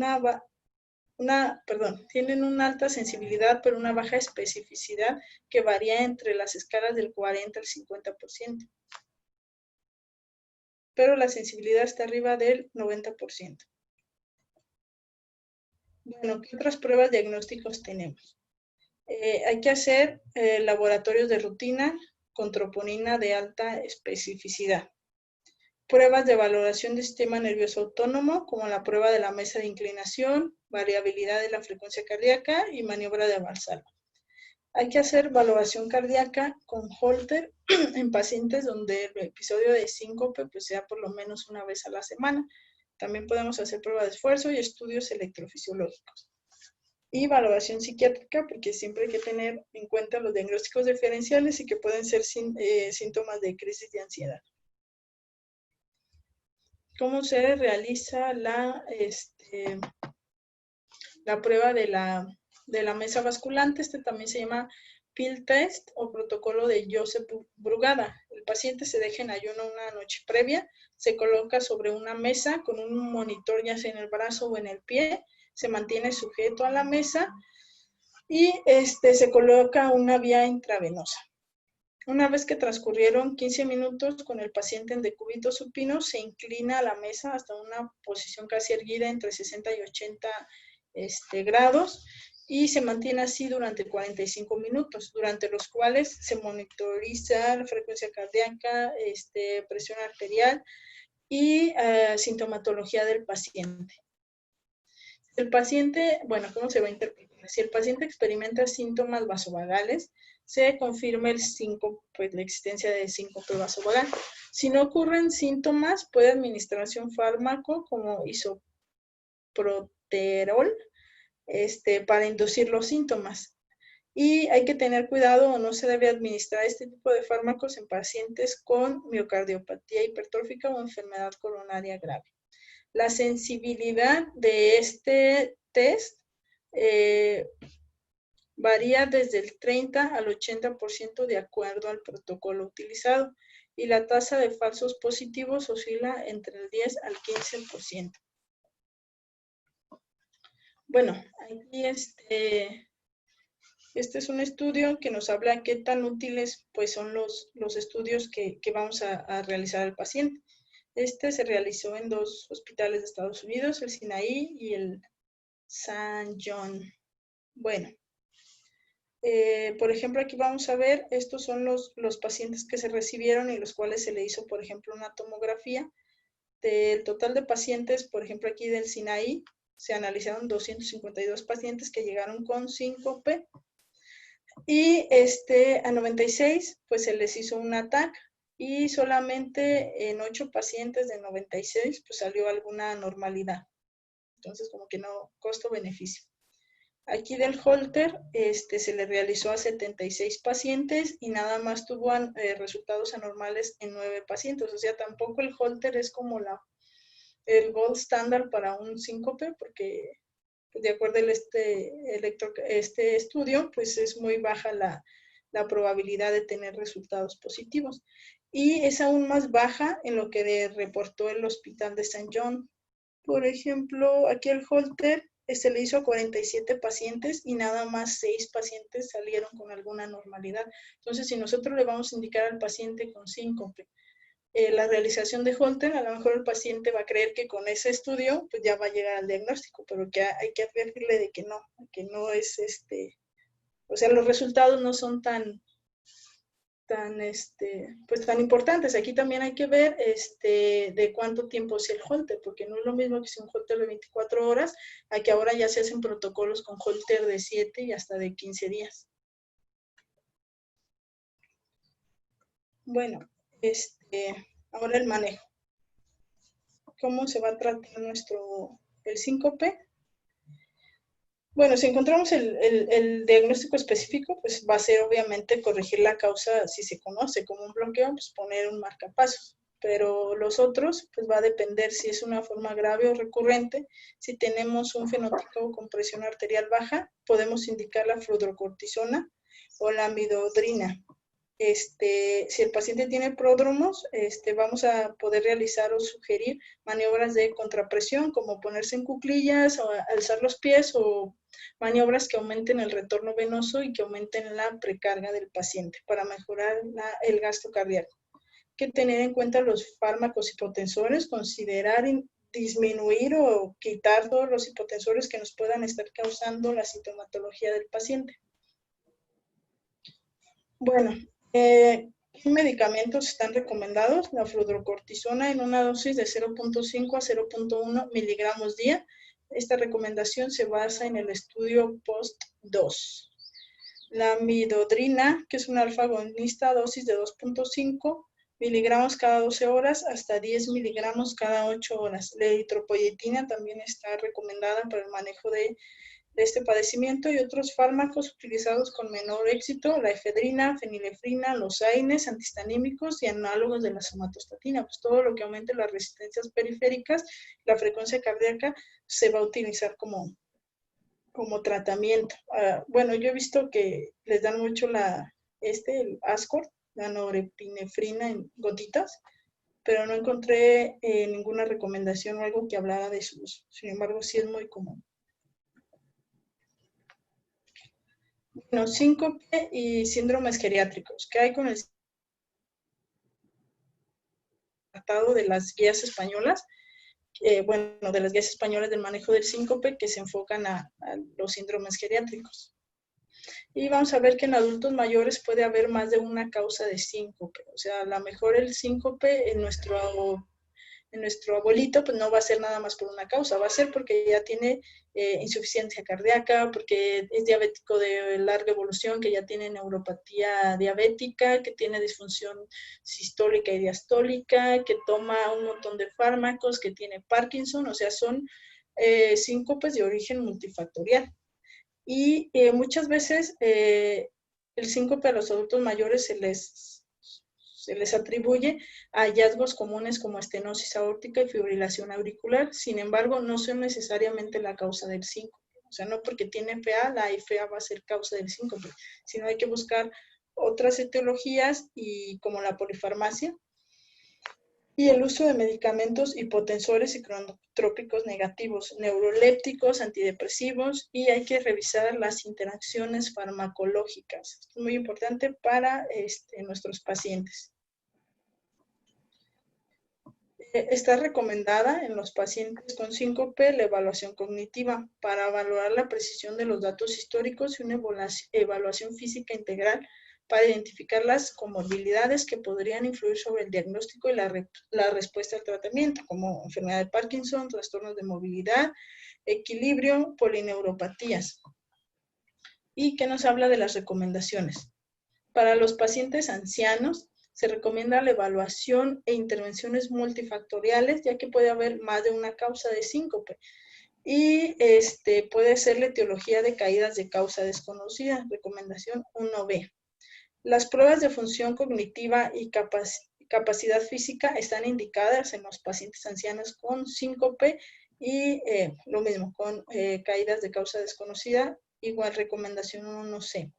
tienen una alta sensibilidad, pero una baja especificidad que varía entre las escalas del 40 al 50%. Pero la sensibilidad está arriba del 90%. Bueno, ¿qué otras pruebas diagnósticos tenemos? Hay que hacer laboratorios de rutina con troponina de alta especificidad. Pruebas de valoración del sistema nervioso autónomo, como la prueba de la mesa de inclinación, variabilidad de la frecuencia cardíaca y maniobra de Valsalva. Hay que hacer valoración cardíaca con Holter en pacientes donde el episodio de síncope pues, sea por lo menos una vez a la semana. También podemos hacer prueba de esfuerzo y estudios electrofisiológicos. Y valoración psiquiátrica, porque siempre hay que tener en cuenta los diagnósticos diferenciales y que pueden ser síntomas de crisis de ansiedad. ¿Cómo se realiza la prueba de la mesa basculante? También se llama Pill Test o protocolo de Joseph Brugada. El paciente se deja en ayuno una noche previa, se coloca sobre una mesa con un monitor ya sea en el brazo o en el pie, se mantiene sujeto a la mesa y se coloca una vía intravenosa. Una vez que transcurrieron 15 minutos con el paciente en decúbito supino, se inclina a la mesa hasta una posición casi erguida entre 60 y 80 grados y se mantiene así durante 45 minutos, durante los cuales se monitoriza la frecuencia cardíaca, presión arterial y sintomatología del paciente. El paciente, bueno, ¿cómo se va a interpretar? Si el paciente experimenta síntomas vasovagales, se confirma pues, la existencia de síncope vasovagal. Si no ocurren síntomas, puede administrarse un fármaco como isoproterol para inducir los síntomas. Y hay que tener cuidado, no se debe administrar este tipo de fármacos en pacientes con miocardiopatía hipertrófica o enfermedad coronaria grave. La sensibilidad de este test varía desde el 30 al 80% de acuerdo al protocolo utilizado y la tasa de falsos positivos oscila entre el 10 al 15%. Bueno, aquí este es un estudio que nos habla de qué tan útiles pues, son los estudios que vamos a realizar al paciente. Se realizó en 2 hospitales de Estados Unidos, el Sinaí y el San John. Bueno, por ejemplo, aquí vamos a ver, estos son los pacientes que se recibieron y los cuales se le hizo, por ejemplo, una tomografía. Del total de pacientes, por ejemplo, aquí del Sinaí, se analizaron 252 pacientes que llegaron con síncope y a 96, pues se les hizo un ATAC. Y solamente en 8 pacientes de 96 pues salió alguna normalidad. Entonces como que no, costo-beneficio. Aquí del Holter se le realizó a 76 pacientes y nada más tuvo resultados anormales en 9 pacientes. O sea, tampoco el Holter es como el gold standard para un síncope, porque pues, de acuerdo a este estudio, pues es muy baja la probabilidad de tener resultados positivos. Y es aún más baja en lo que reportó el Hospital de St. John. Por ejemplo, aquí el Holter se le hizo a 47 pacientes y nada más 6 pacientes salieron con alguna normalidad. Entonces, si nosotros le vamos a indicar al paciente con síncope la realización de Holter, a lo mejor el paciente va a creer que con ese estudio pues ya va a llegar al diagnóstico, pero que hay que advertirle de que no es o sea, los resultados no son tan importantes. Aquí también hay que ver de cuánto tiempo es el Holter, porque no es lo mismo que sea un Holter de 24 horas, a que ahora ya se hacen protocolos con Holter de 7 y hasta de 15 días. Bueno, ahora el manejo. ¿Cómo se va a tratar el síncope? Bueno, si encontramos el diagnóstico específico, pues va a ser obviamente corregir la causa, si se conoce como un bloqueo, pues poner un marcapasos. Pero los otros, pues va a depender si es una forma grave o recurrente. Si tenemos un fenotipo con presión arterial baja, podemos indicar la fludrocortisona o la amiodarona. Si el paciente tiene pródromos, vamos a poder realizar o sugerir maniobras de contrapresión, como ponerse en cuclillas o alzar los pies, o maniobras que aumenten el retorno venoso y que aumenten la precarga del paciente para mejorar el gasto cardíaco. Hay que tener en cuenta los fármacos hipotensores, considerar disminuir o quitar todos los hipotensores que nos puedan estar causando la sintomatología del paciente. Bueno, ¿qué medicamentos están recomendados? La fludrocortisona en una dosis de 0.5 a 0.1 miligramos día. Esta recomendación se basa en el estudio POST-2. La amiodarona, que es un alfa-agonista, dosis de 2.5 miligramos cada 12 horas hasta 10 miligramos cada 8 horas. La eritropoyetina también está recomendada para el manejo de este padecimiento, y otros fármacos utilizados con menor éxito, la efedrina, fenilefrina, los AINES, antihistamínicos y análogos de la somatostatina. Pues todo lo que aumente las resistencias periféricas, la frecuencia cardíaca, se va a utilizar como tratamiento. Bueno, yo he visto que les dan mucho el Ascor, la norepinefrina en gotitas, pero no encontré ninguna recomendación o algo que hablara de su uso. Sin embargo, sí es muy común. Bueno, síncope y síndromes geriátricos. ¿Qué hay con el tratado de las guías españolas? De las guías españolas del manejo del síncope, que se enfocan a los síndromes geriátricos. Y vamos a ver que en adultos mayores puede haber más de una causa de síncope. O sea, a lo mejor el síncope en nuestro abuelito, pues no va a ser nada más por una causa, va a ser porque ya tiene insuficiencia cardíaca, porque es diabético de larga evolución, que ya tiene neuropatía diabética, que tiene disfunción sistólica y diastólica, que toma un montón de fármacos, que tiene Parkinson. O sea, son síncopes de origen multifactorial. Y muchas veces el síncope a los adultos mayores se les atribuye a hallazgos comunes como estenosis aórtica y fibrilación auricular. Sin embargo, no son necesariamente la causa del síncope. O sea, no porque tiene FA, la FA va a ser causa del síncope, sino hay que buscar otras etiologías, y como la polifarmacia y el uso de medicamentos hipotensores y cronotrópicos negativos, neurolépticos, antidepresivos, y hay que revisar las interacciones farmacológicas. Esto es muy importante para nuestros pacientes. Está recomendada en los pacientes con síncope la evaluación cognitiva para valorar la precisión de los datos históricos y una evaluación física integral para identificar las comorbilidades que podrían influir sobre el diagnóstico y la respuesta al tratamiento, como enfermedad de Parkinson, trastornos de movilidad, equilibrio, polineuropatías. ¿Y qué nos habla de las recomendaciones? Para los pacientes ancianos, se recomienda la evaluación e intervenciones multifactoriales, ya que puede haber más de una causa de síncope. Y puede ser la etiología de caídas de causa desconocida, recomendación 1B. Las pruebas de función cognitiva y capacidad física están indicadas en los pacientes ancianos con síncope y lo mismo, con caídas de causa desconocida, igual recomendación 1C.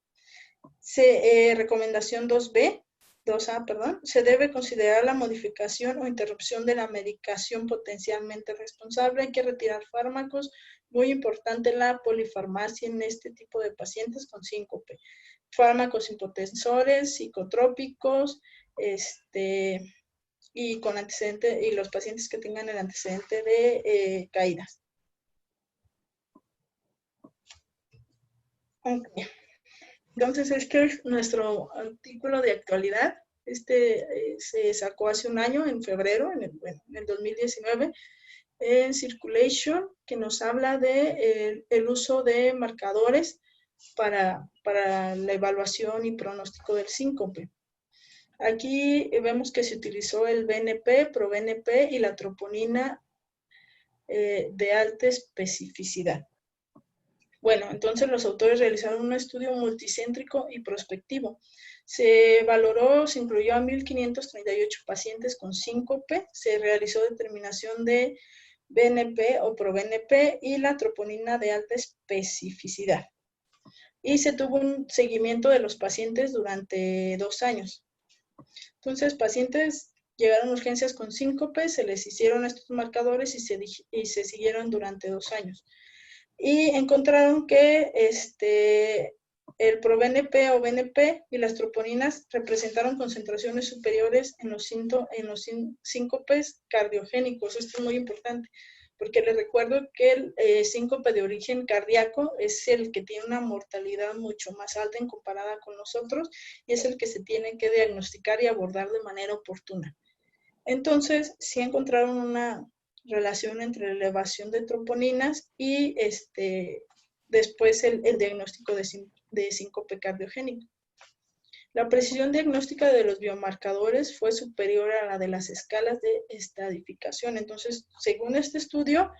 Recomendación 2B, 2A, perdón, se debe considerar la modificación o interrupción de la medicación potencialmente responsable. Hay que retirar fármacos. Muy importante la polifarmacia en este tipo de pacientes con síncope. Fármacos hipotensores, psicotrópicos, y con antecedente, y los pacientes que tengan el antecedente de caídas. Okay. Entonces, este es nuestro artículo de actualidad. Se sacó hace un año, en febrero, en el 2019, en Circulation, que nos habla de el uso de marcadores para la evaluación y pronóstico del síncope. Aquí vemos que se utilizó el BNP, ProBNP y la troponina de alta especificidad. Bueno, entonces los autores realizaron un estudio multicéntrico y prospectivo. Se valoró, se incluyó a 1.538 pacientes con síncope, se realizó determinación de BNP o ProBNP y la troponina de alta especificidad. Y se tuvo un seguimiento de los pacientes durante 2 años. Entonces, pacientes llegaron a urgencias con síncope, se les hicieron estos marcadores y se siguieron durante 2 años. Y encontraron que el ProBNP o BNP y las troponinas representaron concentraciones superiores en los síncopes cardiogénicos. Esto es muy importante, porque les recuerdo que el síncope de origen cardíaco es el que tiene una mortalidad mucho más alta en comparada con los otros y es el que se tiene que diagnosticar y abordar de manera oportuna. Entonces, sí encontraron una relación entre la elevación de troponinas y después el diagnóstico de síncope cardiogénico. La precisión diagnóstica de los biomarcadores fue superior a la de las escalas de estadificación. Entonces, según este estudio,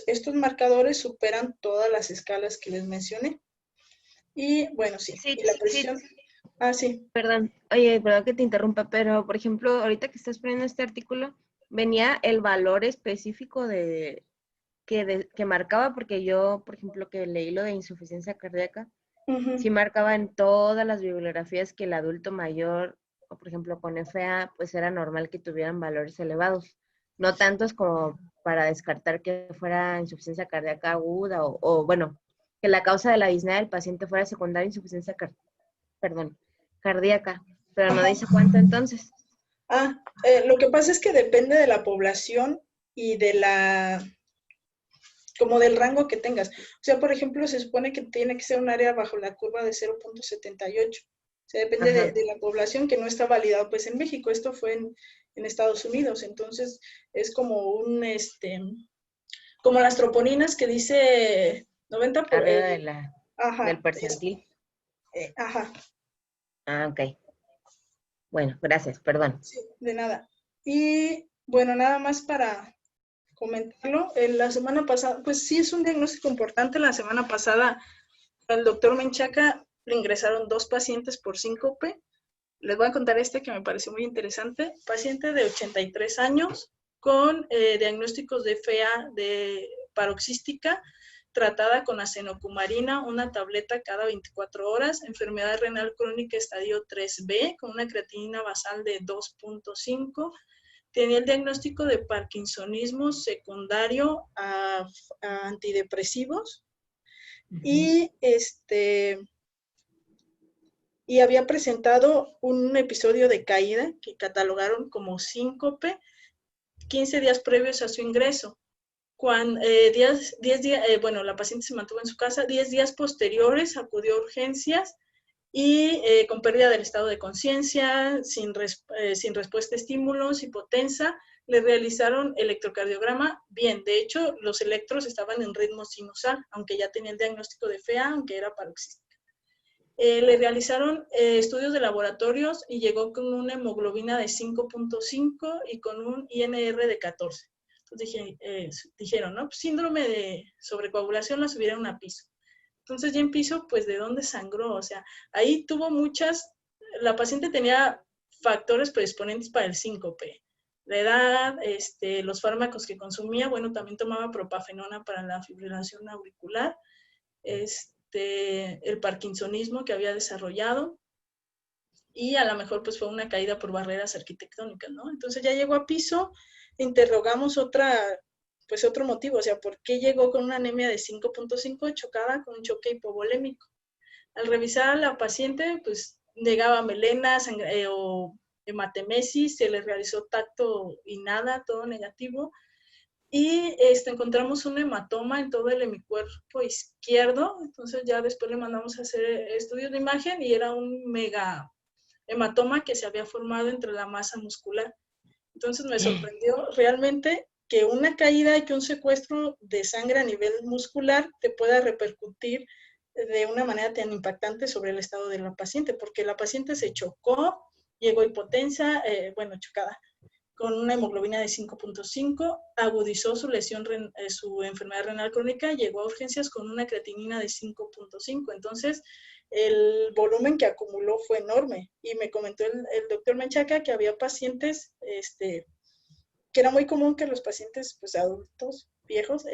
estos marcadores superan todas las escalas que les mencioné. Y bueno, sí. Sí, y la precisión... sí. Sí. Perdón, oye, perdón que te interrumpa, pero por ejemplo, ahorita que estás poniendo este artículo, venía el valor específico que marcaba, porque yo, por ejemplo, que leí lo de insuficiencia cardíaca, sí marcaba en todas las bibliografías que el adulto mayor, o por ejemplo con FA, pues era normal que tuvieran valores elevados. No tantos como para descartar que fuera insuficiencia cardíaca aguda o bueno, que la causa de la disnea del paciente fuera secundaria insuficiencia cardíaca, pero no dice cuánto entonces. Lo que pasa es que depende de la población y como del rango que tengas. O sea, por ejemplo, se supone que tiene que ser un área bajo la curva de 0.78. O sea, depende de la población, que no está validado pues en México. Esto fue en Estados Unidos. Entonces, es como como las troponinas que dice 90 por... Arriba del percentil. Ok. Bueno, gracias, perdón. Sí, de nada. Y bueno, nada más para comentarlo, la semana pasada, pues sí es un diagnóstico importante. La semana pasada al doctor Menchaca le ingresaron 2 pacientes por síncope. Les voy a contar que me pareció muy interesante. Paciente de 83 años con diagnósticos de FA de paroxística, tratada con acenocumarina, una tableta cada 24 horas, enfermedad renal crónica estadio 3B, con una creatinina basal de 2.5, tenía el diagnóstico de parkinsonismo secundario a antidepresivos y había presentado un episodio de caída que catalogaron como síncope 15 días previos a su ingreso. La paciente se mantuvo en su casa. 10 días posteriores acudió a urgencias y con pérdida del estado de conciencia, sin respuesta a estímulos, hipotensa. Le realizaron electrocardiograma. Bien, de hecho, los electros estaban en ritmo sinusal, aunque ya tenía el diagnóstico de FA, aunque era paroxística. Le realizaron estudios de laboratorios y llegó con una hemoglobina de 5.5 y con un INR de 14. Entonces dijeron, ¿no? Pues síndrome de sobrecoagulación, la subieron a piso. Entonces ya en piso, pues ¿de dónde sangró? O sea, ahí tuvo la paciente tenía factores predisponentes para el síncope. La edad, los fármacos que consumía, bueno, también tomaba propafenona para la fibrilación auricular, el parkinsonismo que había desarrollado, y a lo mejor pues fue una caída por barreras arquitectónicas, ¿no? Entonces ya llegó a piso, interrogamos otro motivo, o sea, ¿por qué llegó con una anemia de 5.5 chocada con un choque hipovolémico? Al revisar a la paciente, pues negaba melena o hematemesis, se le realizó tacto y nada, todo negativo, y encontramos un hematoma en todo el hemicuerpo izquierdo. Entonces ya después le mandamos a hacer estudios de imagen y era un mega hematoma que se había formado entre la masa muscular. Entonces me sorprendió realmente que una caída y que un secuestro de sangre a nivel muscular te pueda repercutir de una manera tan impactante sobre el estado de la paciente, porque la paciente se chocó, llegó hipotensa, chocada, con una hemoglobina de 5.5, agudizó su lesión, su enfermedad renal crónica, llegó a urgencias con una creatinina de 5.5. Entonces, el volumen que acumuló fue enorme. Y me comentó el doctor Menchaca que había pacientes, que era muy común que los pacientes, pues adultos, viejos,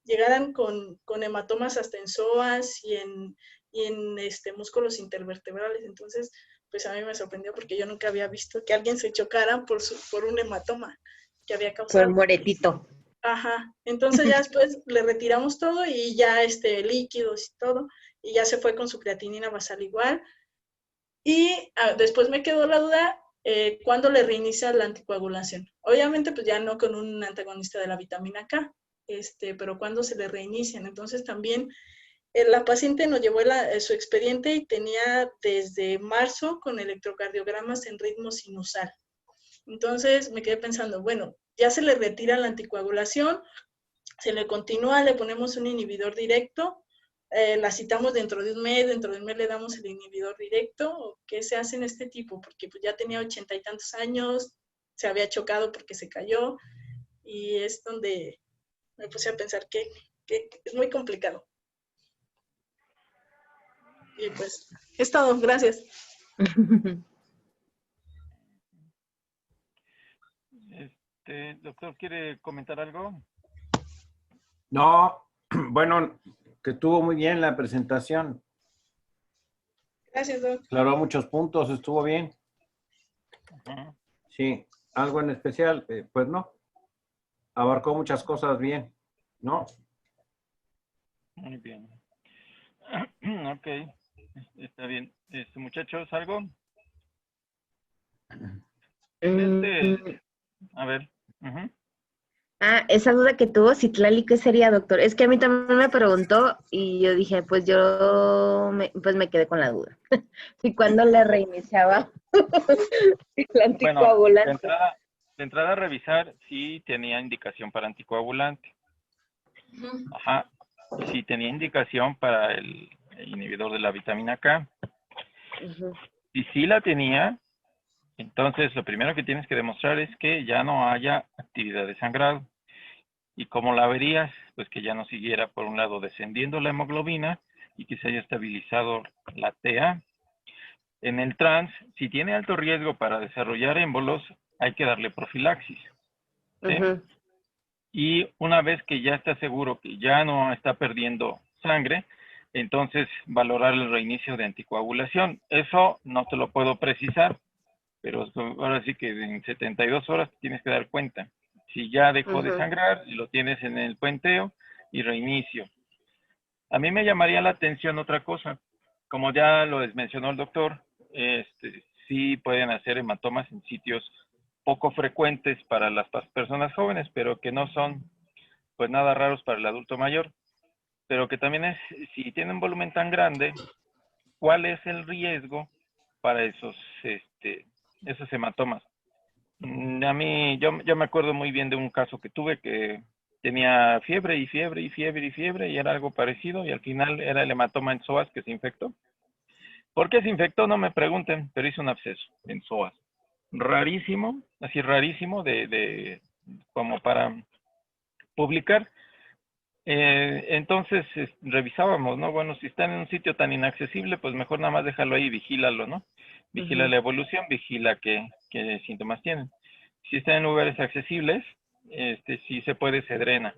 llegaran con hematomas hasta en psoas y en músculos intervertebrales. Entonces, pues a mí me sorprendió porque yo nunca había visto que alguien se chocara por un hematoma que había causado. Por moretito. Ajá. Entonces ya después le retiramos todo y ya líquidos y todo, y ya se fue con su creatinina basal igual. Y después me quedó la duda, ¿cuándo le reinicia la anticoagulación? Obviamente, pues ya no con un antagonista de la vitamina K, pero ¿cuándo se le reinician? Entonces también la paciente nos llevó su expediente y tenía desde marzo con electrocardiogramas en ritmo sinusal. Entonces me quedé pensando, bueno, ya se le retira la anticoagulación, se le continúa, le ponemos un inhibidor directo, la citamos dentro de un mes le damos el inhibidor directo. ¿Qué se hace en este tipo? Porque pues ya tenía 80 y tantos años, se había chocado porque se cayó, y es donde me puse a pensar que es muy complicado. Y pues, es todo, gracias. Doctor, ¿quiere comentar algo? No, bueno, que estuvo muy bien la presentación. Gracias, doctor. Aclaró muchos puntos, estuvo bien. Ajá. Sí, algo en especial, pues no. Abarcó muchas cosas bien, ¿no? Muy bien. Ok, está bien. Muchachos, ¿algo? A ver. Ujú. Esa duda que tuvo Citlali, ¿qué sería, doctor? Es que a mí también me preguntó y yo dije, pues pues me quedé con la duda. ¿Y cuándo le reiniciaba el Bueno, anticoagulante? de entrada a revisar si tenía indicación para anticoagulante. Ajá. Si tenía indicación para el inhibidor de la vitamina K. Ujú. Si sí la tenía, entonces lo primero que tienes que demostrar es que ya no haya actividad de sangrado. ¿Y cómo la verías? Pues que ya no siguiera, por un lado, descendiendo la hemoglobina y que se haya estabilizado la TA. En el trans, si tiene alto riesgo para desarrollar émbolos, hay que darle profilaxis, ¿sí? Ujú. Y una vez que ya está seguro que ya no está perdiendo sangre, entonces valorar el reinicio de anticoagulación. Eso no te lo puedo precisar, pero ahora sí que en 72 horas tienes que dar cuenta. Si ya dejó de Ujú. sangrar, lo tienes en el puenteo y reinicio. A mí me llamaría la atención otra cosa. Como ya lo mencionó el doctor, sí pueden hacer hematomas en sitios poco frecuentes para las personas jóvenes, pero que no son pues nada raros para el adulto mayor. Pero que también es, si tienen volumen tan grande, ¿cuál es el riesgo para esos hematomas? A mí, yo me acuerdo muy bien de un caso que tuve que tenía fiebre y fiebre y fiebre y fiebre y era algo parecido y al final era el hematoma en psoas que se infectó. ¿Por qué se infectó? No me pregunten, pero hizo un absceso en psoas. Rarísimo, así rarísimo como para publicar. Entonces revisábamos, ¿no? Bueno, si está en un sitio tan inaccesible, pues mejor nada más déjalo ahí y vigílalo, ¿no? Vigila la evolución, vigila qué síntomas tienen. Si está en lugares accesibles, sí se puede, se drena.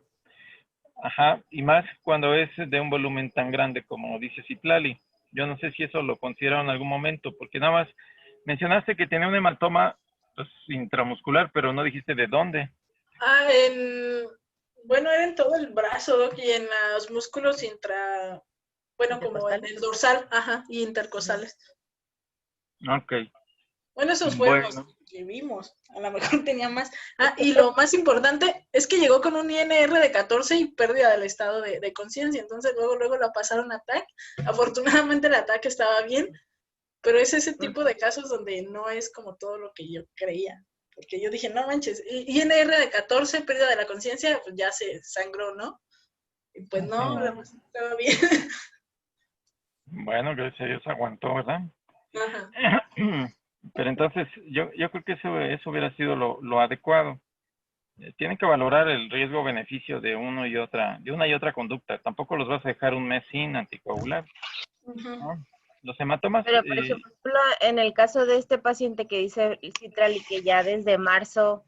Ajá, y más cuando es de un volumen tan grande como dice Citlali. Yo no sé si eso lo consideraron en algún momento, porque nada más mencionaste que tenía un hematoma pues, intramuscular, pero no dijiste de dónde. Bueno, era en todo el brazo, Doc, y en los músculos como en el dorsal, y intercostales. Ok. Bueno, esos fueron los que vimos. A lo mejor tenía más. Y lo más importante es que llegó con un INR de 14 y pérdida del estado de conciencia. Entonces, luego la pasaron a TAC. Afortunadamente, el ataque estaba bien, pero es ese tipo de casos donde no es como todo lo que yo creía. Porque yo dije, no manches, INR de 14, pérdida de la conciencia, pues ya se sangró, ¿no? Y pues no, estaba bien. Bueno, gracias a Dios aguantó, ¿verdad? Ajá. Pero entonces, yo creo que eso hubiera sido lo adecuado. Tienen que valorar el riesgo-beneficio de una y otra conducta. Tampoco los vas a dejar un mes sin anticoagular. ¿No? Los hematomas... Pero, por ejemplo, en el caso de este paciente que dice Citlali que ya desde marzo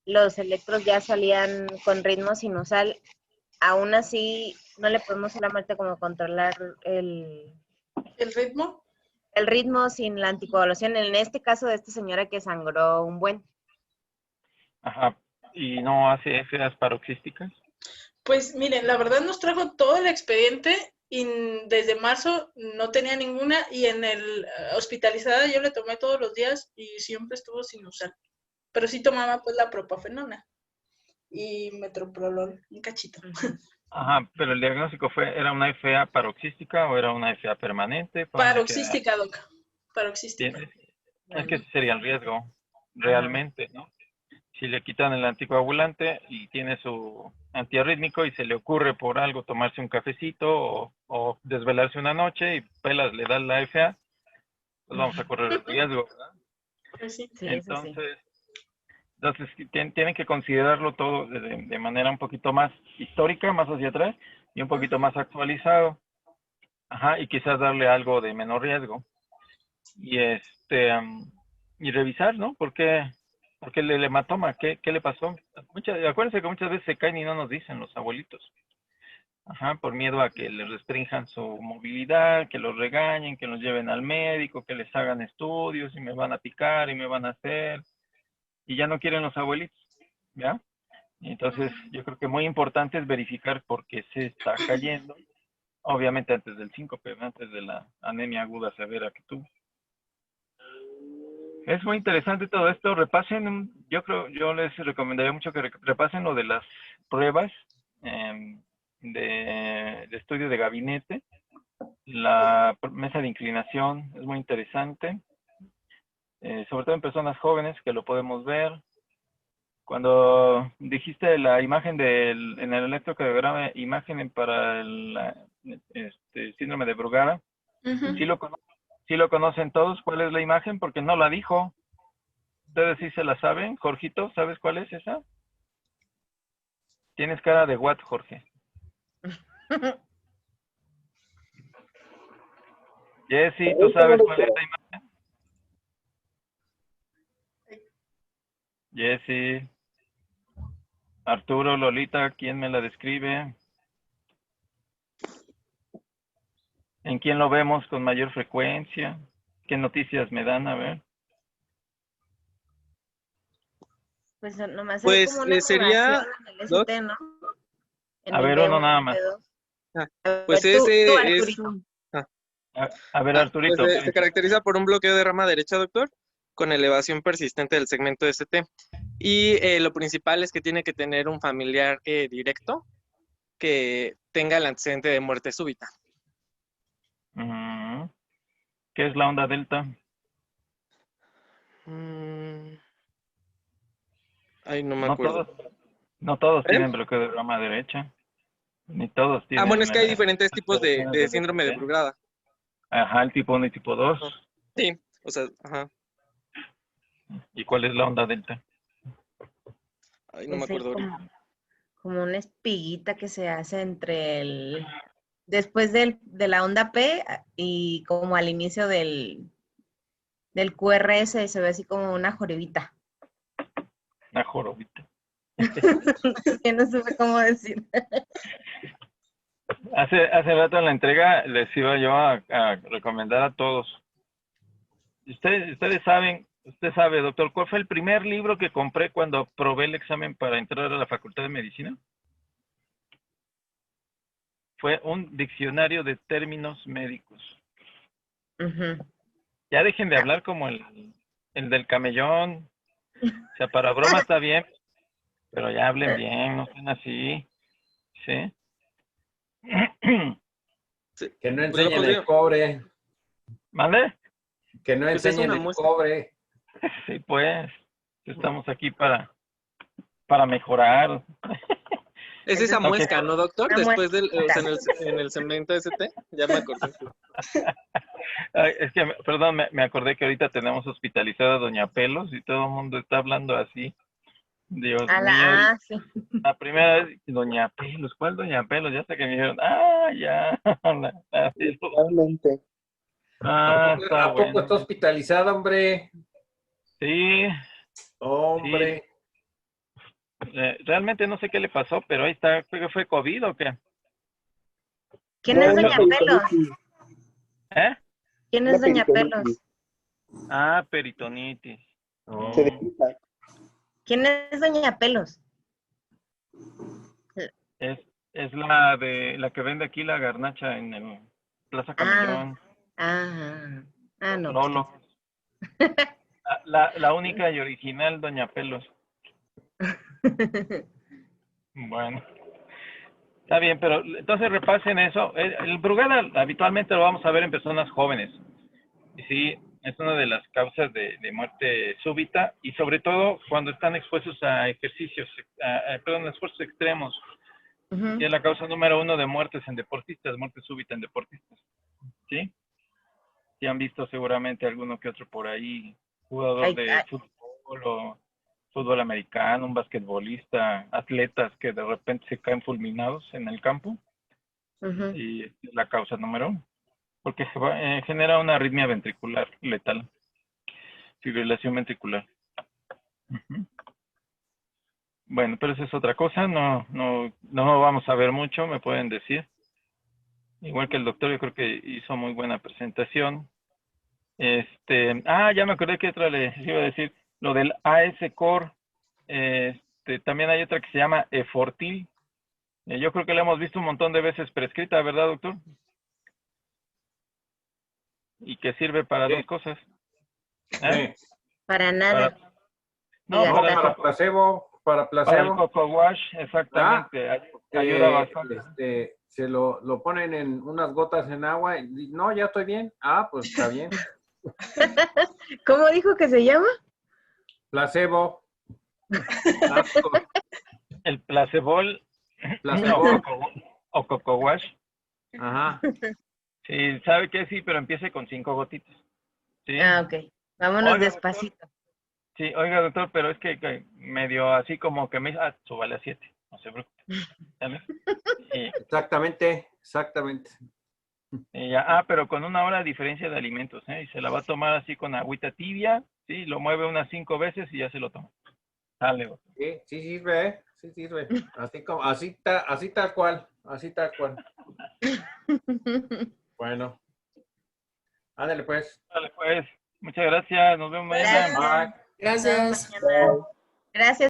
los electros ya salían con ritmo sinusal, aún así no le podemos solamente como controlar ¿El ritmo? El ritmo sin la anticoagulación, en este caso de esta señora que sangró un buen. Ajá, ¿y no hace FAs paroxísticas? Pues miren, la verdad nos trajo todo el expediente y desde marzo no tenía ninguna y en el hospitalizada yo le tomé todos los días y siempre estuvo sinusal. Pero sí tomaba pues la propafenona y metoprolol, un cachito. Ajá, pero el diagnóstico ¿era una FA paroxística o era una FA permanente? Paroxística, doc. Paroxística. Es que ese sería el riesgo, realmente, ¿no? Si le quitan el anticoagulante y tiene su antiarrítmico y se le ocurre por algo tomarse un cafecito o desvelarse una noche y pelas le da la FA, pues vamos a correr el riesgo, ¿verdad? Pues sí. Entonces tienen que considerarlo todo de manera un poquito más histórica, más hacia atrás y un poquito más actualizado. Ajá, y quizás darle algo de menor riesgo. Y y revisar, ¿no? ¿Por qué el hematoma? ¿Qué le pasó? Acuérdense que muchas veces se caen y no nos dicen los abuelitos. Ajá, por miedo a que les restrinjan su movilidad, que los regañen, que los lleven al médico, que les hagan estudios y me van a picar y me van a hacer. Y ya no quieren los abuelitos, ¿ya? Entonces, yo creo que muy importante es verificar por qué se está cayendo. Obviamente antes del síncope, antes de la anemia aguda severa que tuvo. Es muy interesante todo esto. Repasen, yo les recomendaría mucho que repasen lo de las pruebas de estudio de gabinete. La mesa de inclinación es muy interesante, sobre todo en personas jóvenes que lo podemos ver. Cuando dijiste la imagen en el electrocardiograma, imagen para el síndrome de Brugada, ¿sí lo conocen todos? ¿Cuál es la imagen? Porque no la dijo. ¿Ustedes sí se la saben? Jorgito, ¿sabes cuál es esa? Tienes cara de what, Jorge. Jessy, ¿tú sabes cuál es la imagen? Jessy. Arturo, Lolita, ¿quién me la describe? ¿En quién lo vemos con mayor frecuencia? ¿Qué noticias me dan? A ver. Pues nomás Pues, hay como una sería elevación en el ST, ¿no? En A el ver, B1, uno nada más. pues ver, tú, ese es Arturito. A ver, Arturito. Pues se caracteriza por un bloqueo de rama derecha, doctor, con elevación persistente del segmento ST. Y lo principal es que tiene que tener un familiar directo que tenga el antecedente de muerte súbita. ¿Qué es la onda delta? Ay, no me acuerdo. No todos tienen bloqueo de rama derecha. Ni todos tienen... Bueno, es que hay diferentes tipos de síndrome de Brugada. Ajá, el tipo 1 y tipo 2. Sí, o sea, ajá. ¿Y cuál es la onda delta? Ay, no me acuerdo ahorita. como una espiguita que se hace entre después de la onda P y como al inicio del QRS se ve así como una jorobita. Una jorobita. Que no supe cómo decir. Hace rato en la entrega les iba yo a recomendar a todos. Usted sabe, doctor, ¿cuál fue el primer libro que compré cuando aprobé el examen para entrar a la Facultad de Medicina? Fue un diccionario de términos médicos. Ujú. Ya dejen de hablar como el del camellón. O sea, para broma está bien, pero ya hablen bien, no sean así. ¿Sí? Sí. Que no Pues lo enseñen podría- el cobre. ¿Mande? Que no Pues es enseñen una el muestra. cobre. Sí, pues. Estamos aquí para mejorar. Es Eso esa es muesca, ¿no, doctor? una Después del, o sea, muesca. en el segmento ST, ya me acordé. Ay, es que, perdón, me acordé que ahorita tenemos hospitalizada a Doña Pelos y todo el mundo está hablando así. Dios mío, Sí. la primera vez, Doña Pelos, ¿cuál Doña Pelos? Ya hasta que me dijeron, ya, la Pelos. Totalmente. Está ¿A poco bueno. está hospitalizada, hombre? Sí, Hombre. realmente no sé qué le pasó, pero ahí está, creo que fue COVID o qué. ¿Quién es Doña Pelos? peritonitis. ¿Eh? ¿Quién Una es Doña peritonitis. Pelos? Peritonitis. Oh. Se deslizan. ¿Quién es Doña Pelos? Es la de la que vende aquí la garnacha en el Plaza Camellón. No. Lolo. La única y original Doña Pelos. Bueno, está bien, pero entonces repasen eso. El Brugal habitualmente lo vamos a ver en personas jóvenes. Y sí, es una de las causas de muerte súbita y sobre todo cuando están expuestos a ejercicios, esfuerzos extremos. Ujú. Y es la causa número 1 de muertes en deportistas, muerte súbita en deportistas. ¿Sí? Sí han visto seguramente alguno que otro por ahí, jugador Ay, de fútbol o fútbol americano, un basquetbolista, atletas que de repente se caen fulminados en el campo ujú. y es la causa número 1, porque genera una arritmia ventricular letal, fibrilación ventricular. Ujú. Bueno, pero eso es otra cosa, no vamos a ver mucho, me pueden decir. Igual que el doctor, yo creo que hizo muy buena presentación. Ya me acordé que otra les iba a decir, lo del AS Core, también hay otra que se llama Efortil. Yo creo que la hemos visto un montón de veces prescrita, ¿verdad, doctor? Y que sirve para Sí. dos cosas. ¿Eh? Sí. Para nada. No, No, para Para placebo. Para el placebo. Coco Wash, exactamente. Ayuda bastante. Se lo ponen en unas gotas en agua. Y, no, ya estoy bien. Pues está bien. ¿Cómo dijo que se llama? Placebo. El Placebol Placebo. o Coco Wash. Ajá. Sí, sabe que sí, pero empiece con 5 gotitas. ¿Sí? Ok. Vámonos Oiga, despacito. Sí, oiga, doctor, pero es que medio así como que me súbale a 7, no se preocupe. ¿Sale? Exactamente. Y ya, pero con 1 hora de diferencia de alimentos, ¿eh? Y se la va a tomar así con agüita tibia, ¿sí? Lo mueve unas 5 veces y ya se lo toma. Sale, doctor. Sí sirve, ¿eh? Sí sirve. Así tal cual. Bueno. Ándale pues. Sale, pues. Muchas gracias, nos vemos mañana. Gracias. Bye. Nos vemos mañana. Gracias.